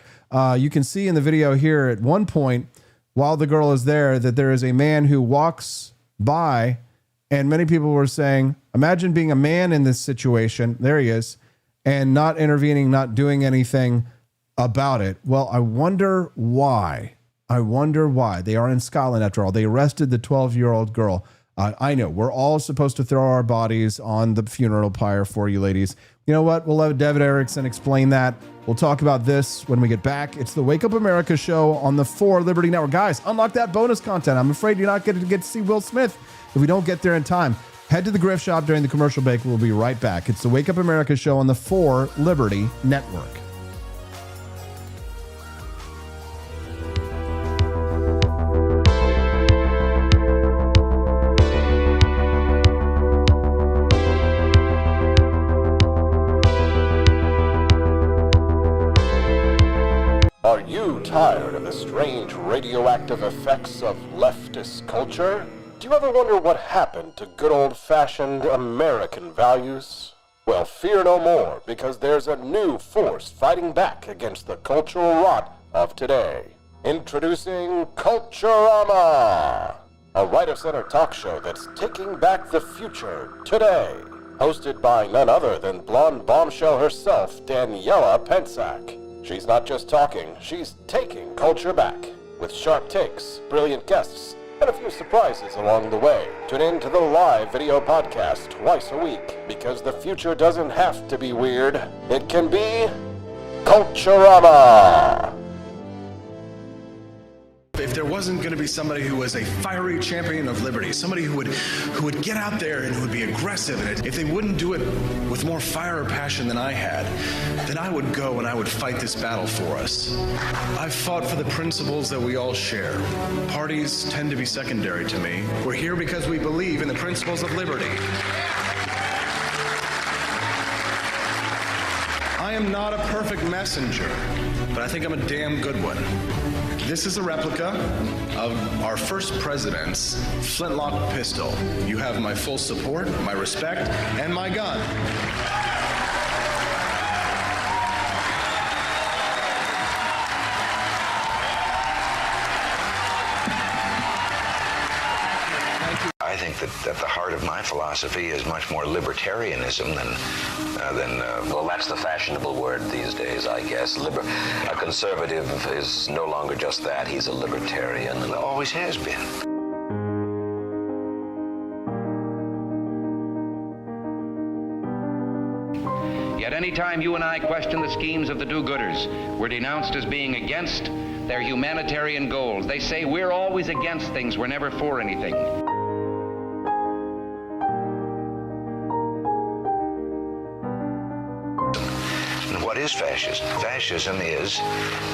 You can see in the video here at one point, while the girl is there, that there is a man who walks by, and many people were saying, imagine being a man in this situation. There he is, and not intervening, not doing anything about it. Well, I wonder why. They are in Scotland after all. They arrested the 12-year-old girl. I know we're all supposed to throw our bodies on the funeral pyre for you ladies. You know what? We'll let Devin Erickson explain that. We'll talk about this when we get back. It's the Wake Up America show on the 4 Liberty Network. Guys, unlock that bonus content. I'm afraid you're not going to get to see Will Smith if we don't get there in time. Head to the Grift Shop during the commercial break. We'll be right back. It's the Wake Up America show on the 4 Liberty Network. Are you tired of the strange radioactive effects of leftist culture? Do you ever wonder what happened to good old-fashioned American values? Well, fear no more, because there's a new force fighting back against the cultural rot of today. Introducing Culturama, a right-of-center talk show that's taking back the future today. Hosted by none other than blonde bombshell herself, Daniela Pensack. She's not just talking, she's taking culture back. With sharp takes, brilliant guests, and a few surprises along the way. Tune in to the live video podcast twice a week, because the future doesn't have to be weird. It can be Culturama. If there wasn't going to be somebody who was a fiery champion of liberty, somebody who would get out there and who would be aggressive, and if they wouldn't do it with more fire or passion than I had, then I would go and I would fight this battle for us. I've fought for the principles that we all share. Parties tend to be secondary to me. We're here because we believe in the principles of liberty. I am not a perfect messenger, but I think I'm a damn good one. This is a replica of our first president's flintlock pistol. You have my full support, my respect, and my gun. I think at the heart of my philosophy is much more libertarianism than Well, that's the fashionable word these days, I guess. A conservative is no longer just that. He's a libertarian. It always has been. Yet any time you and I question the schemes of the do-gooders, we're denounced as being against their humanitarian goals. They say we're always against things, we're never for anything. What is fascism? Fascism is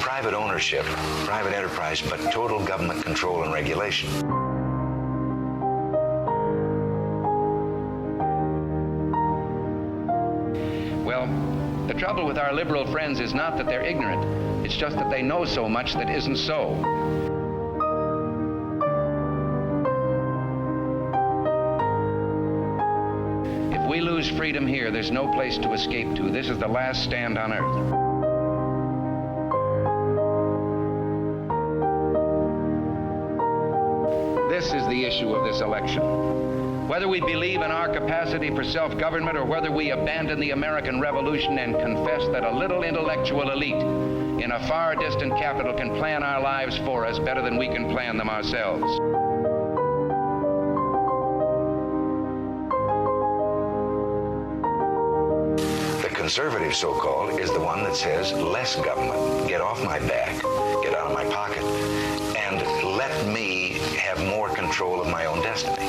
private ownership, private enterprise, but total government control and regulation. Well, the trouble with our liberal friends is not that they're ignorant. It's just that they know so much that isn't so. If we lose freedom here, there's no place to escape to. This is the last stand on earth. This is the issue of this election. Whether we believe in our capacity for self-government or whether we abandon the American Revolution and confess that a little intellectual elite in a far distant capital can plan our lives for us better than we can plan them ourselves. The conservative, so-called, is the one that says less government, get off my back, get out of my pocket, and let me have more control of my own destiny.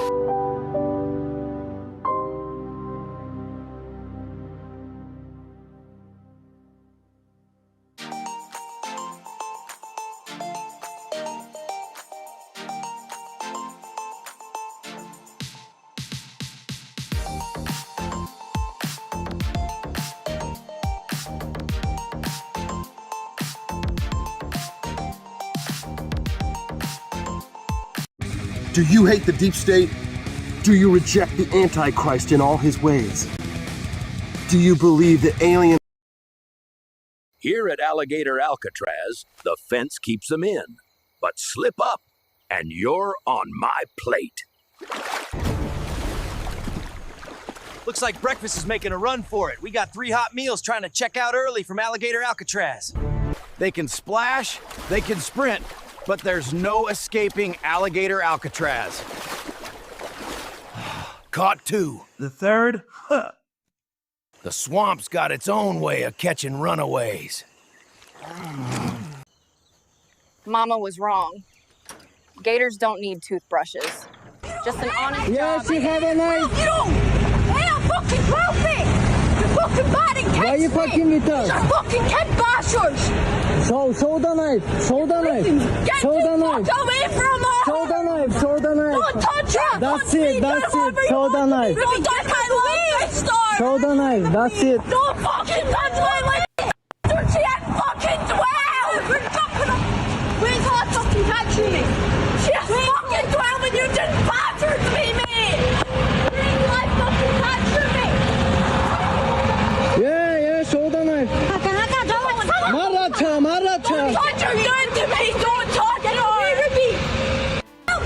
Do you hate the deep state? Do you reject the Antichrist in all his ways? Do you believe that alien... Here at Alligator Alcatraz, the fence keeps them in. But slip up, and you're on my plate. Looks like breakfast is making a run for it. We got 3 hot meals trying to check out early from Alligator Alcatraz. They can splash, they can sprint, but there's no escaping Alligator Alcatraz. Caught 2. The third? The swamp's got its own way of catching runaways. Mama was wrong. Gators don't need toothbrushes. Just an honest Yes, job. you have a knife. You don't! Hey, I'm fucking perfect! You're fucking bad and Why are you fucking with us? You're fucking cat bashers! Show the knife. Show the knife. Show the knife. Get away from us! Show the knife. Show the knife. Don't touch her! That's it. That's it. Show the knife. Don't touch my leg! Show the knife. That's it. Don't fucking touch my leg! Don't you fucking 12! We're fucking up! Where's her fucking catching me? She's fucking 12 and you just battered me, man! Where's her fucking catching me? Yeah, show the knife. Maracha. Don't touch her! You're to me! Don't touch her!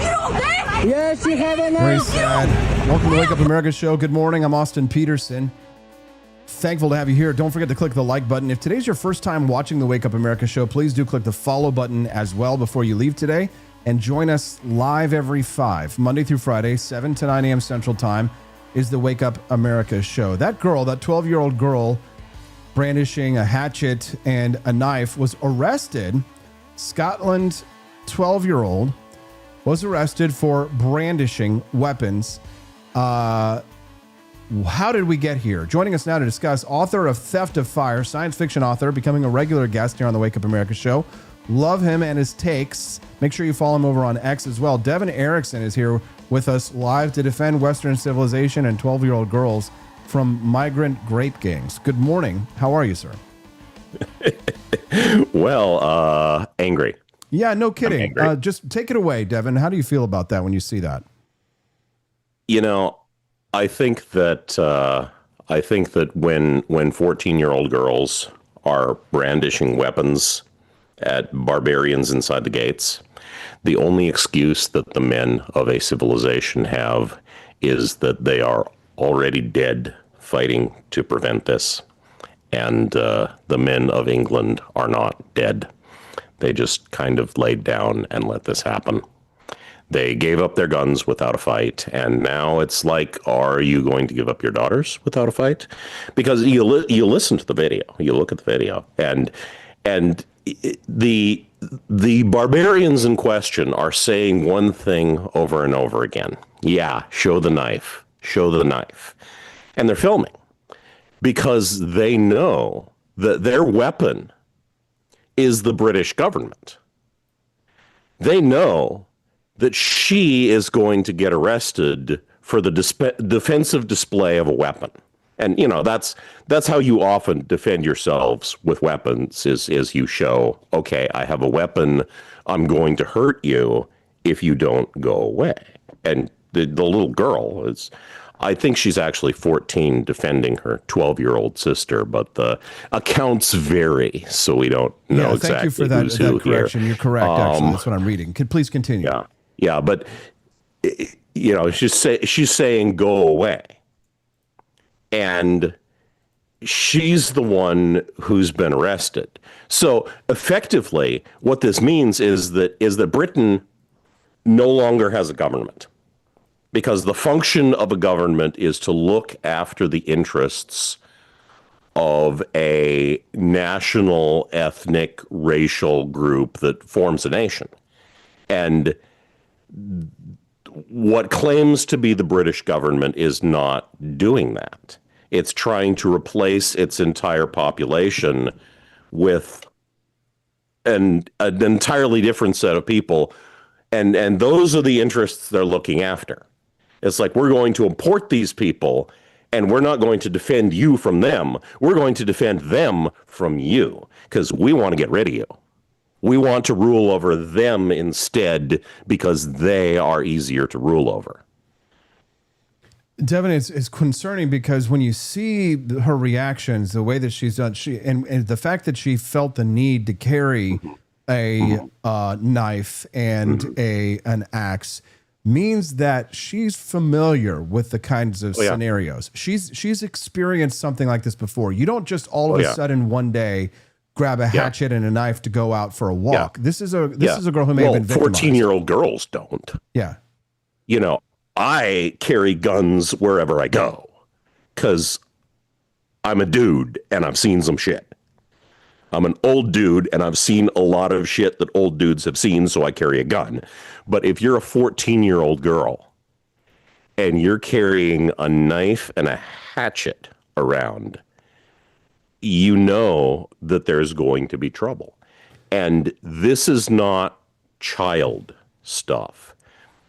You don't get? Yes, you have a Very knife. sad. Welcome to Wake Up America show. Good morning. I'm Austin Peterson. Thankful to have you here. Don't forget to click the like button. If today's your first time watching the Wake Up America show, please do click the follow button as well before you leave today. And join us live every 5, Monday through Friday, 7 to 9 a.m. Central Time, is the Wake Up America show. That girl, that 12-year-old girl, brandishing a hatchet and a knife, was arrested. Scotland 12-year-old was arrested for brandishing weapons. How did we get here? Joining us now to discuss, author of Theft of Fire, science fiction author, becoming a regular guest here on the Wake Up America show. Love him and his takes. Make sure you follow him over on X as well. Devin Erickson is here with us live to defend Western civilization and 12-year-old girls from migrant grape gangs. Good morning. How are you, sir? Well, angry. Yeah, no kidding. Just take it away, Devin. How do you feel about that when you see that? You know, I think that when 14-year-old girls are brandishing weapons at barbarians inside the gates, the only excuse that the men of a civilization have is that they are already dead fighting to prevent this. And the men of England are not dead. They just kind of laid down and let this happen. They gave up their guns without a fight, and now it's like, are you going to give up your daughters without a fight? Because you listen to the video, you look at the video, and the barbarians in question are saying one thing over and over again. Yeah, show the knife, show the knife. And they're filming because they know that their weapon is the British government. They know that she is going to get arrested for the defensive display of a weapon. And, you know, that's how you often defend yourselves with weapons is you show, okay, I have a weapon. I'm going to hurt you if you don't go away. And the little girl is, I think she's actually 14 defending her 12-year-old sister, but the accounts vary, so we don't know exactly. Thank you for that correction. Here. You're correct, actually. That's what I'm reading. Please continue. Yeah, but, you know, she's saying go away. And she's the one who's been arrested. So effectively, what this means is that Britain no longer has a government, because the function of a government is to look after the interests of a national, ethnic, racial group that forms a nation. And what claims to be the British government is not doing that. It's trying to replace its entire population with an entirely different set of people. And those are the interests they're looking after. It's like, we're going to import these people, and we're not going to defend you from them. We're going to defend them from you, because we want to get rid of you. We want to rule over them instead, because they are easier to rule over. Devin, it's concerning because when you see her reactions, the way that she's done, and the fact that she felt the need to carry a knife and an axe means that she's familiar with the kinds of scenarios. She's experienced something like this before. You don't just all of a sudden one day grab a hatchet and a knife to go out for a walk. This is a girl who may have been victimized. 14-year-old girls don't. Yeah. You know, I carry guns wherever I go because I'm a dude and I've seen some shit. I'm an old dude and I've seen a lot of shit that old dudes have seen, so I carry a gun. But if you're a 14-year-old girl and you're carrying a knife and a hatchet around, you know that there's going to be trouble. And this is not child stuff.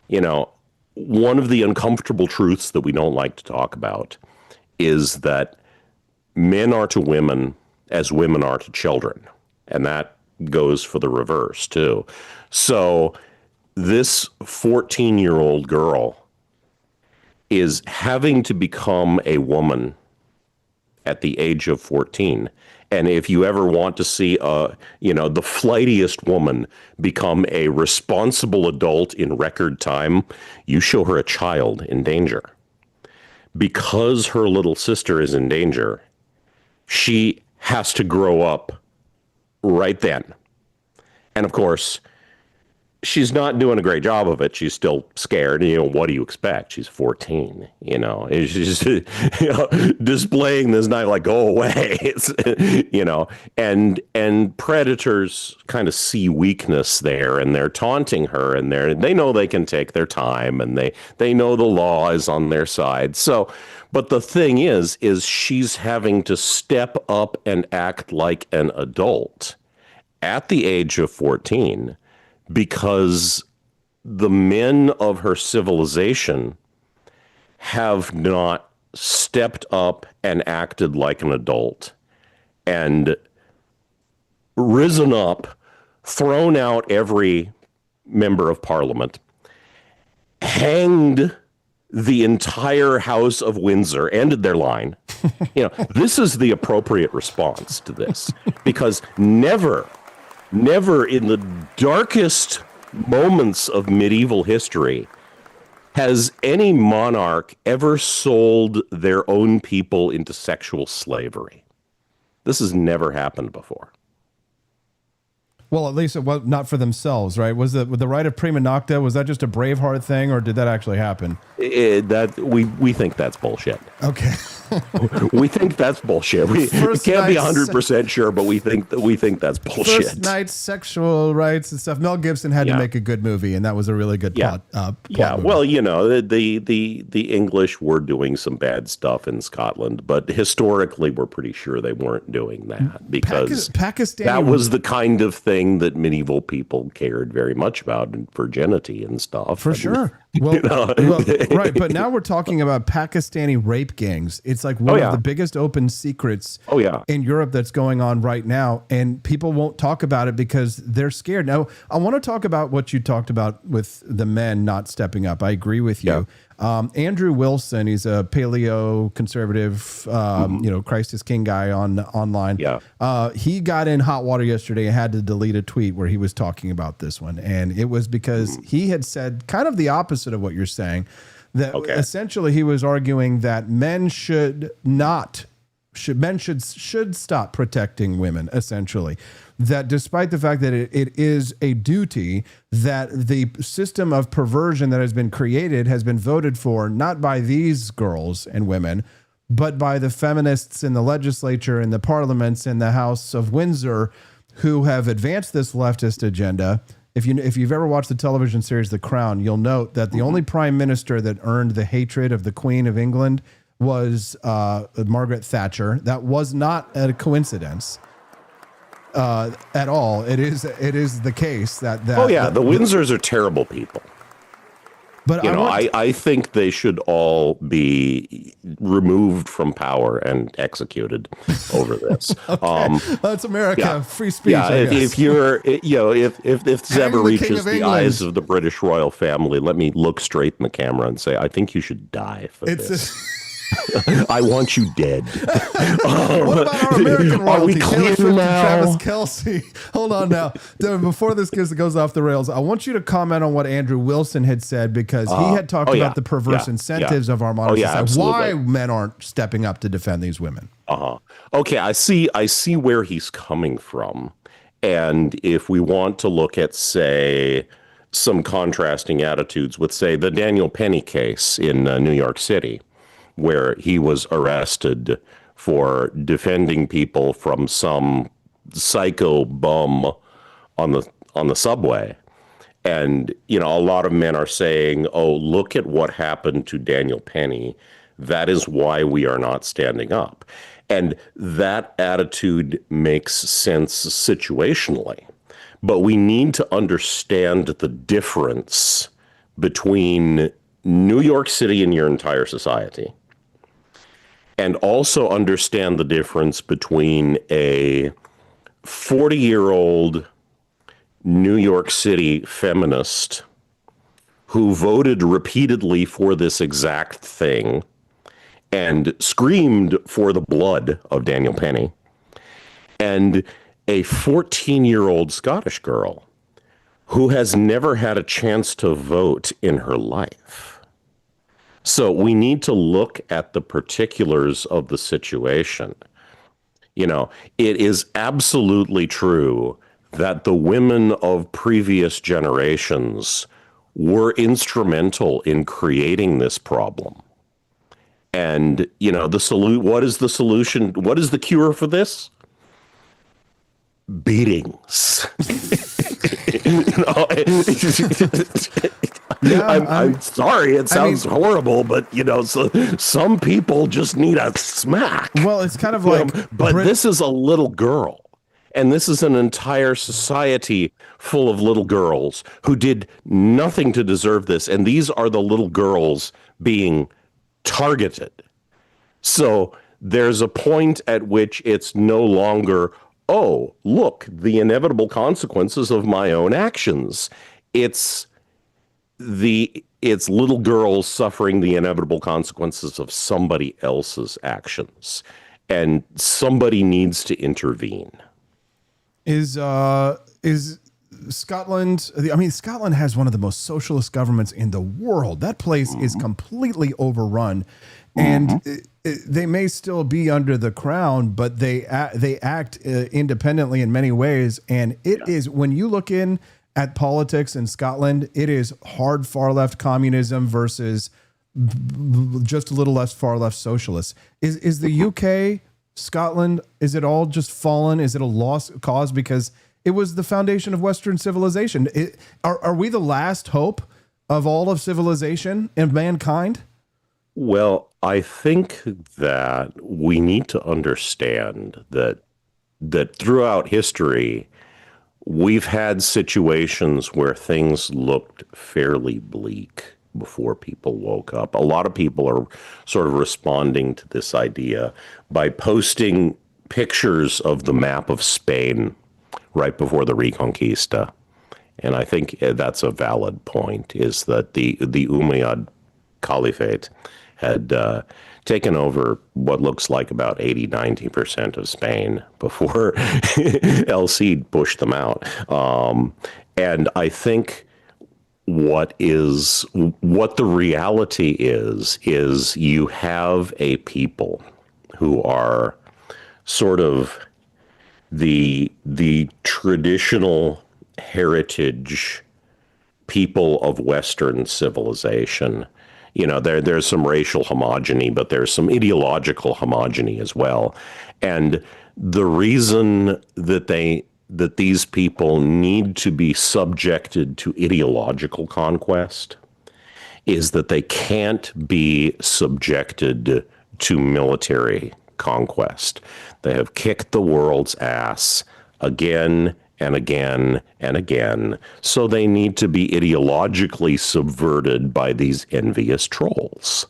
You know, one of the uncomfortable truths that we don't like to talk about is that men are to women as women are to children. And that goes for the reverse, too. So this 14-year-old girl is having to become a woman at the age of 14. And if you ever want to see, the flightiest woman become a responsible adult in record time, you show her a child in danger. Because her little sister is in danger, she has to grow up right then. And of course, she's not doing a great job of it. She's still scared. You know, what do you expect? She's 14, you know, and she's displaying this knife like, go away. It's, you know, and predators kind of see weakness there, and they're taunting her, and they know they can take their time, and they know the law is on their side. So, but the thing is she's having to step up and act like an adult at the age of 14, because the men of her civilization have not stepped up and acted like an adult and risen up, thrown out every member of parliament, hanged the entire House of Windsor, ended their line. You know, this is the appropriate response to this, because never in the darkest moments of medieval history Has any monarch ever sold their own people into sexual slavery? This has never happened before. Well, at least it was not for themselves, right? Was the right of prima nocta, was that just a Braveheart thing, or did that actually happen? We think that's bullshit. Okay. We think that's bullshit. We can't be 100% sure, but we think that's bullshit. First night sexual rights and stuff. Mel Gibson had to make a good movie, and that was a really good plot. Movie. Well, you know, the English were doing some bad stuff in Scotland, but historically, we're pretty sure they weren't doing that because Pakistani, that was the kind of thing that medieval people cared very much about, virginity and stuff. For sure. Well, you know. Right, but now we're talking about Pakistani rape gangs. It's like one of the biggest open secrets in Europe that's going on right now, and people won't talk about it because they're scared. Now, I want to talk about what you talked about with the men not stepping up. I agree with you. Andrew Wilson, he's a paleo conservative, Christ is King guy online. He got in hot water yesterday and had to delete a tweet where he was talking about this one. And it was because he had said kind of the opposite of what you're saying, that essentially he was arguing that men should stop protecting women, essentially. That despite the fact that it is a duty, that the system of perversion that has been created has been voted for not by these girls and women, but by the feminists in the legislature and the parliaments and the House of Windsor who have advanced this leftist agenda. If you've ever watched the television series The Crown, you'll note that the only prime minister that earned the hatred of the Queen of England was Margaret Thatcher. That was not a coincidence at all. It is the case that the Windsors are terrible people. But I think they should all be removed from power and executed over this. That's America, free speech. Yeah, if you're, if this ever reaches the eyes of the British royal family, let me look straight in the camera and say, I think you should die for this. I want you dead. What about our American royalty? Are we clear now? Travis Kelce. Hold on now. Before this goes off the rails, I want you to comment on what Andrew Wilson had said, because he had talked about the perverse incentives of our modern society. Why men aren't stepping up to defend these women. Okay, I see where he's coming from. And if we want to look at, say, some contrasting attitudes with, say, the Daniel Penny case in New York City, where he was arrested for defending people from some psycho bum on the subway. And, a lot of men are saying, oh, look at what happened to Daniel Penny. That is why we are not standing up. And that attitude makes sense situationally. But we need to understand the difference between New York City and your entire society, and also understand the difference between a 40-year-old New York City feminist who voted repeatedly for this exact thing and screamed for the blood of Daniel Penny, and a 14-year-old Scottish girl who has never had a chance to vote in her life. So we need to look at the particulars of the situation. It is absolutely true that the women of previous generations were instrumental in creating this problem. And, what is the solution? What is the cure for this? Beatings. I'm sorry, it sounds horrible, but so some people just need a smack. Well, it's kind of like, but this is a little girl, and this is an entire society full of little girls who did nothing to deserve this, and these are the little girls being targeted. So there's a point at which it's no longer, oh, look, the inevitable consequences of my own actions. It's little girls suffering the inevitable consequences of somebody else's actions, and somebody needs to intervene. Is Scotland, Scotland has one of the most socialist governments in the world. That place is completely overrun. And they may still be under the crown, but they act independently in many ways. And it is, when you look in at politics in Scotland, it is hard far left communism versus just a little less far left socialists. Is the UK, Scotland, is it all just fallen? Is it a lost cause because it was the foundation of Western civilization? Are we the last hope of all of civilization and mankind? Well, I think that we need to understand that throughout history, we've had situations where things looked fairly bleak before people woke up. A lot of people are sort of responding to this idea by posting pictures of the map of Spain right before the Reconquista. And I think that's a valid point, is that the Umayyad Caliphate had taken over what looks like about 80-90% of Spain before El Cid pushed them out. And I think what the reality is you have a people who are sort of the traditional heritage people of Western civilization. You know, there's some racial homogeny, but there's some ideological homogeny as well. And the reason that these people need to be subjected to ideological conquest is that they can't be subjected to military conquest. They have kicked the world's ass again and again and again, so they need to be ideologically subverted by these envious trolls.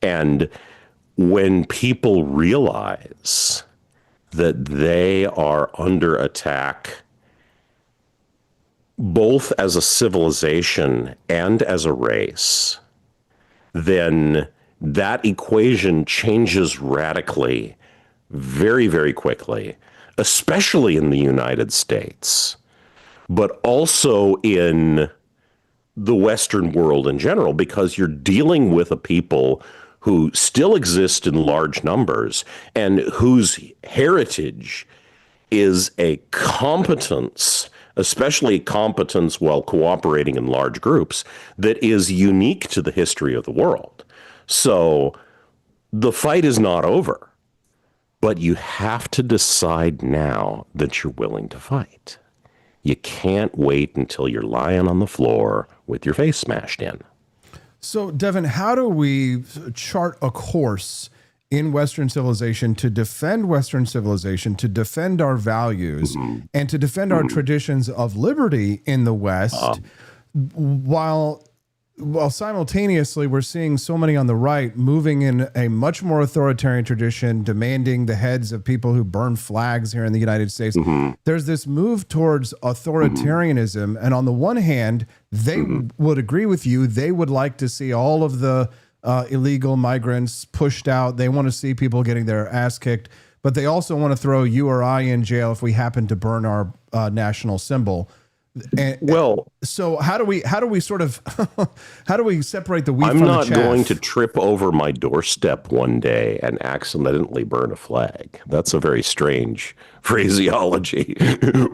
And when people realize that they are under attack both as a civilization and as a race, then that equation changes radically very, very quickly, especially in the United States, but also in the Western world in general, because you're dealing with a people who still exist in large numbers and whose heritage is a competence, especially competence while cooperating in large groups, that is unique to the history of the world. So the fight is not over, but you have to decide now that you're willing to fight. You can't wait until you're lying on the floor with your face smashed in. So, Devin, how do we chart a course in Western civilization to defend Western civilization, to defend our values, and to defend our traditions of liberty in the West, while simultaneously we're seeing so many on the right moving in a much more authoritarian tradition, demanding the heads of people who burn flags here in the United States? There's this move towards authoritarianism. And on the one hand, they would agree with you. They would like to see all of the illegal migrants pushed out. They want to see people getting their ass kicked, but they also want to throw you or I in jail if we happen to burn our national symbol. So how do we sort of how do we separate the wheat from the chaff? I'm not going to trip over my doorstep one day and accidentally burn a flag. That's a very strange phraseology.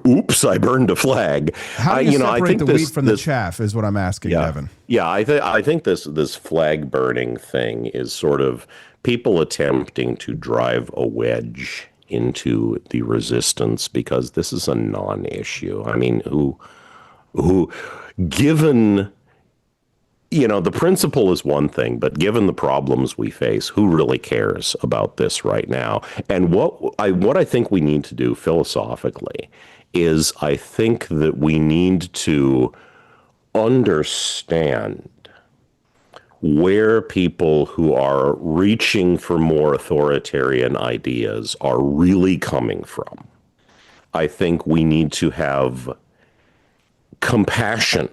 Oops, I burned a flag. How do you separate the wheat from the chaff is what I'm asking, Devin. Yeah, I think this flag burning thing is sort of people attempting to drive a wedge into the resistance, because this is a non-issue. I mean, who given, the principle is one thing, but given the problems we face, who really cares about this right now? And what I think we need to do philosophically is, I think that we need to understand where people who are reaching for more authoritarian ideas are really coming from. I think we need to have compassion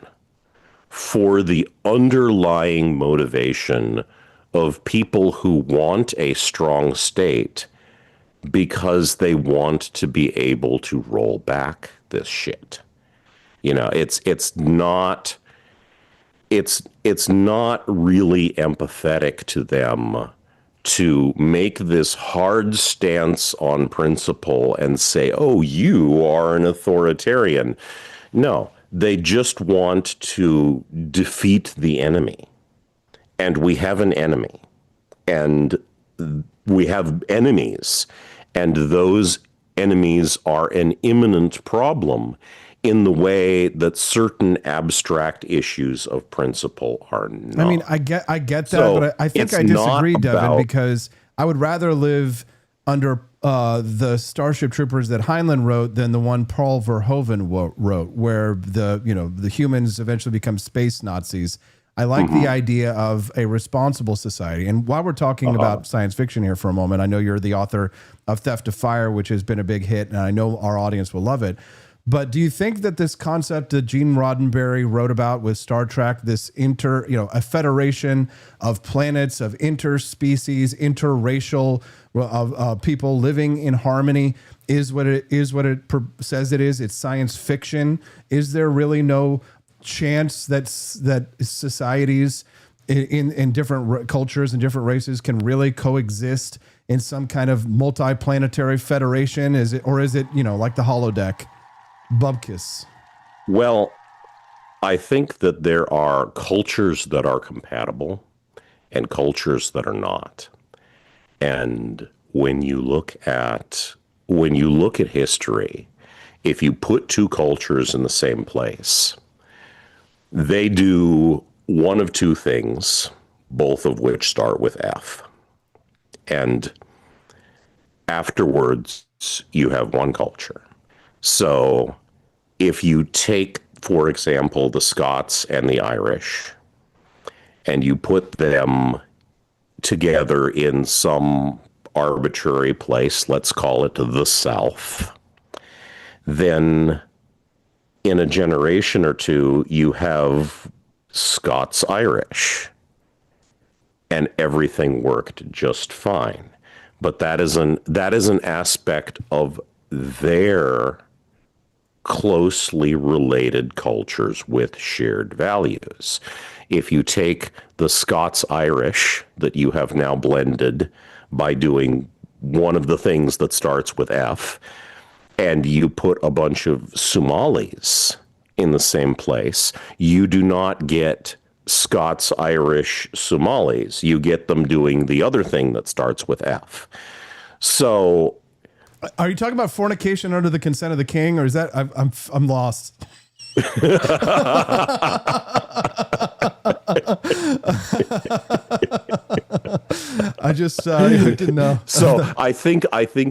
for the underlying motivation of people who want a strong state because they want to be able to roll back this shit. You know, it's not really empathetic to them to make this hard stance on principle and say, oh, you are an authoritarian. No, they just want to defeat the enemy. And we have an enemy. And we have enemies. And those enemies are an imminent problem in the way that certain abstract issues of principle are not. I mean, I get that, So but I think it's I disagree, not Devin, about- because I would rather live under the Starship Troopers that Heinlein wrote than the one Paul Verhoeven wrote, where the humans eventually become space Nazis. I like the idea of a responsible society. And while we're talking about science fiction here for a moment, I know you're the author of Theft of Fire, which has been a big hit, and I know our audience will love it. But do you think that this concept that Gene Roddenberry wrote about with Star Trek, this a federation of planets, of interspecies, interracial, of people living in harmony, is what it says it is? It's science fiction. Is there really no chance that societies in different cultures and different races can really coexist in some kind of multi-planetary federation? Is it like the holodeck? Bubkiss. Well, I think that there are cultures that are compatible and cultures that are not. And when you look at history, if you put two cultures in the same place, they do one of two things, both of which start with F. And afterwards, you have one culture. So if you take, for example, the Scots and the Irish, and you put them together in some arbitrary place, let's call it the South, then in a generation or two, you have Scots-Irish, and everything worked just fine. But that is an aspect of their closely related cultures with shared values. If you take the Scots-Irish that you have now blended by doing one of the things that starts with F, and you put a bunch of Somalis in the same place, you do not get Scots-Irish Somalis. You get them doing the other thing that starts with F. So, are you talking about fornication under the consent of the king, or is that I'm lost? I just didn't know. So I think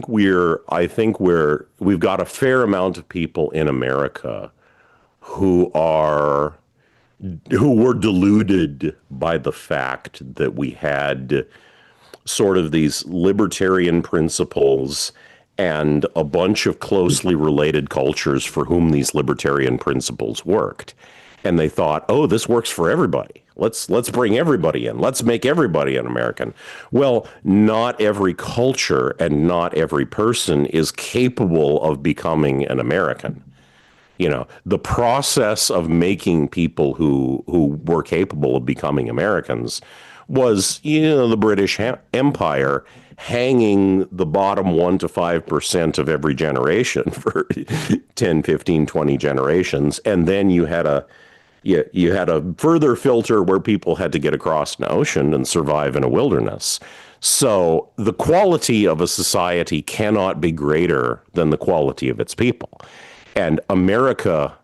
we've got a fair amount of people in America who were deluded by the fact that we had sort of these libertarian principles and a bunch of closely related cultures for whom these libertarian principles worked. And they thought, oh, this works for everybody. Let's bring everybody in. Let's make everybody an American. Well, not every culture and not every person is capable of becoming an American. You know, the process of making people who were capable of becoming Americans was, the British Empire hanging the bottom 1 to 5% of every generation for 10, 15, 20 generations. And then you had a further filter where people had to get across an ocean and survive in a wilderness. So the quality of a society cannot be greater than the quality of its people. And America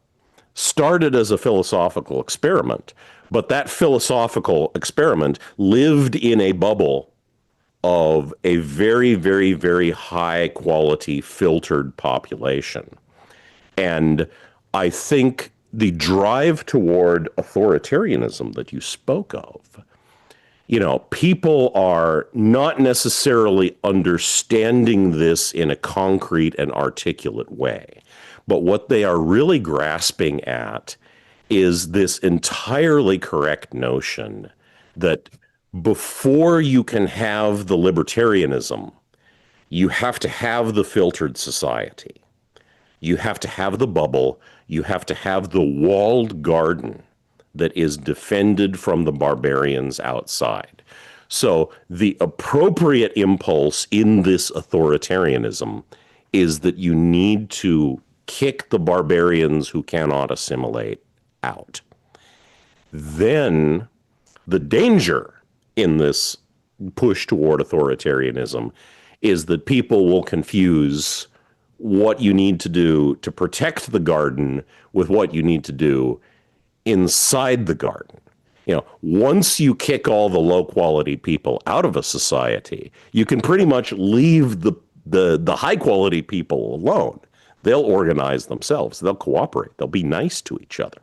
started as a philosophical experiment, but that philosophical experiment lived in a bubble of a very, very, very high quality filtered population. And I think the drive toward authoritarianism that you spoke of, people are not necessarily understanding this in a concrete and articulate way. But what they are really grasping at is this entirely correct notion that before you can have the libertarianism, you have to have the filtered society. You have to have the bubble. You have to have the walled garden that is defended from the barbarians outside. So the appropriate impulse in this authoritarianism is that you need to kick the barbarians who cannot assimilate out. Then the danger in this push toward authoritarianism is that people will confuse what you need to do to protect the garden with what you need to do inside the garden. You know, once you kick all the low quality people out of a society, you can pretty much leave the high quality people alone. They'll organize themselves. They'll cooperate. They'll be nice to each other.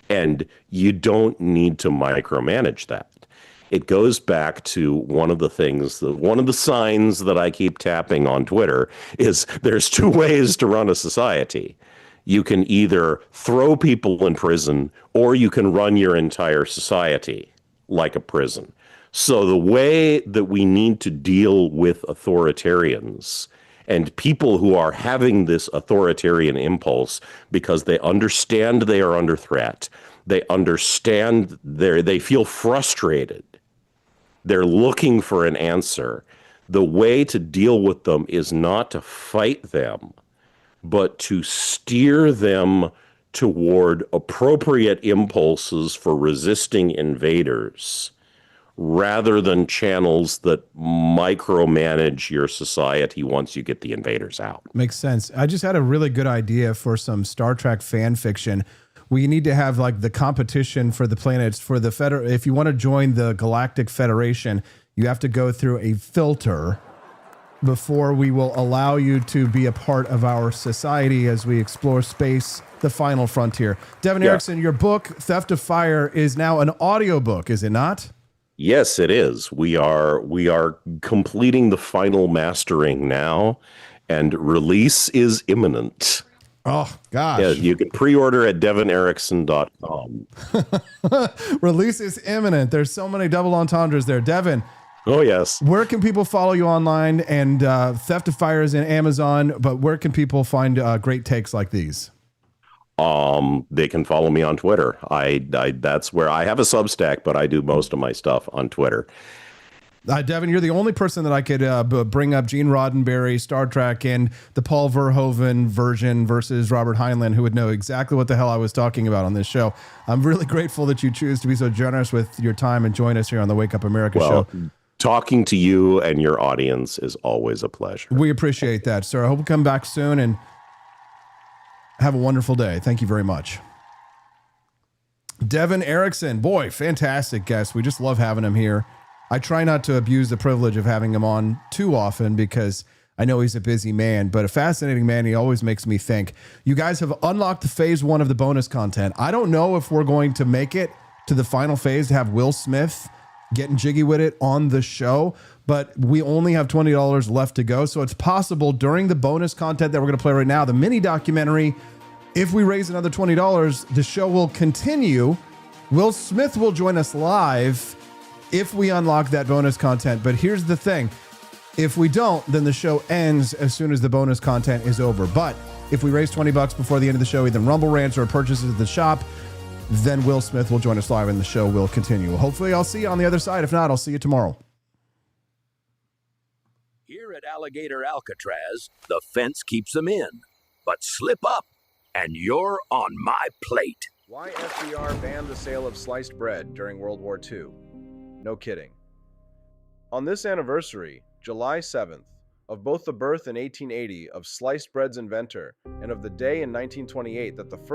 And you don't need to micromanage that. It goes back to one of the things, one of the signs that I keep tapping on Twitter is there's two ways to run a society. You can either throw people in prison or you can run your entire society like a prison. So the way that we need to deal with authoritarians and people who are having this authoritarian impulse because they understand they are under threat, they understand they feel frustrated, they're looking for an answer. The way to deal with them is not to fight them, but to steer them toward appropriate impulses for resisting invaders rather than channels that micromanage your society once you get the invaders out. Makes sense. I just had a really good idea for some Star Trek fan fiction. We need to have like the competition for the planets for the if you want to join the Galactic Federation, you have to go through a filter before we will allow you to be a part of our society as we explore space, the final frontier. Devin Erickson, your book, Theft of Fire, is now an audiobook, is it not? Yes, it is. We are completing the final mastering now, and release is imminent. Oh, gosh. Yeah, you can pre-order at devinerickson.com. Release is imminent. There's so many double entendres there. Devin. Oh, yes. Where can people follow you online? And Theft of Fire is in Amazon, but where can people find great takes like these? They can follow me on Twitter. That's where I have a Substack, but I do most of my stuff on Twitter. Devin, you're the only person that I could bring up Gene Roddenberry, Star Trek, and the Paul Verhoeven version versus Robert Heinlein, who would know exactly what the hell I was talking about on this show. I'm really grateful that you choose to be so generous with your time and join us here on the Wake Up America show. Talking to you and your audience is always a pleasure. We appreciate that, sir. I hope you come back soon and have a wonderful day. Thank you very much. Devin Erickson, boy, fantastic guest. We just love having him here. I try not to abuse the privilege of having him on too often because I know he's a busy man, but a fascinating man. He always makes me think. You guys have unlocked the phase 1 of the bonus content. I don't know if we're going to make it to the final phase to have Will Smith getting jiggy with it on the show, but we only have $20 left to go. So it's possible during the bonus content that we're going to play right now, the mini documentary, if we raise another $20, the show will continue. Will Smith will join us live if we unlock that bonus content. But here's the thing. If we don't, then the show ends as soon as the bonus content is over. But if we raise $20 before the end of the show, either Rumble Rants or purchases at the shop, then Will Smith will join us live and the show will continue. Hopefully I'll see you on the other side. If not, I'll see you tomorrow. Here at Alligator Alcatraz, the fence keeps them in. But slip up, and you're on my plate. Why FDR banned the sale of sliced bread during World War II? No kidding. On this anniversary, July 7th, of both the birth in 1880 of sliced bread's inventor and of the day in 1928 that the first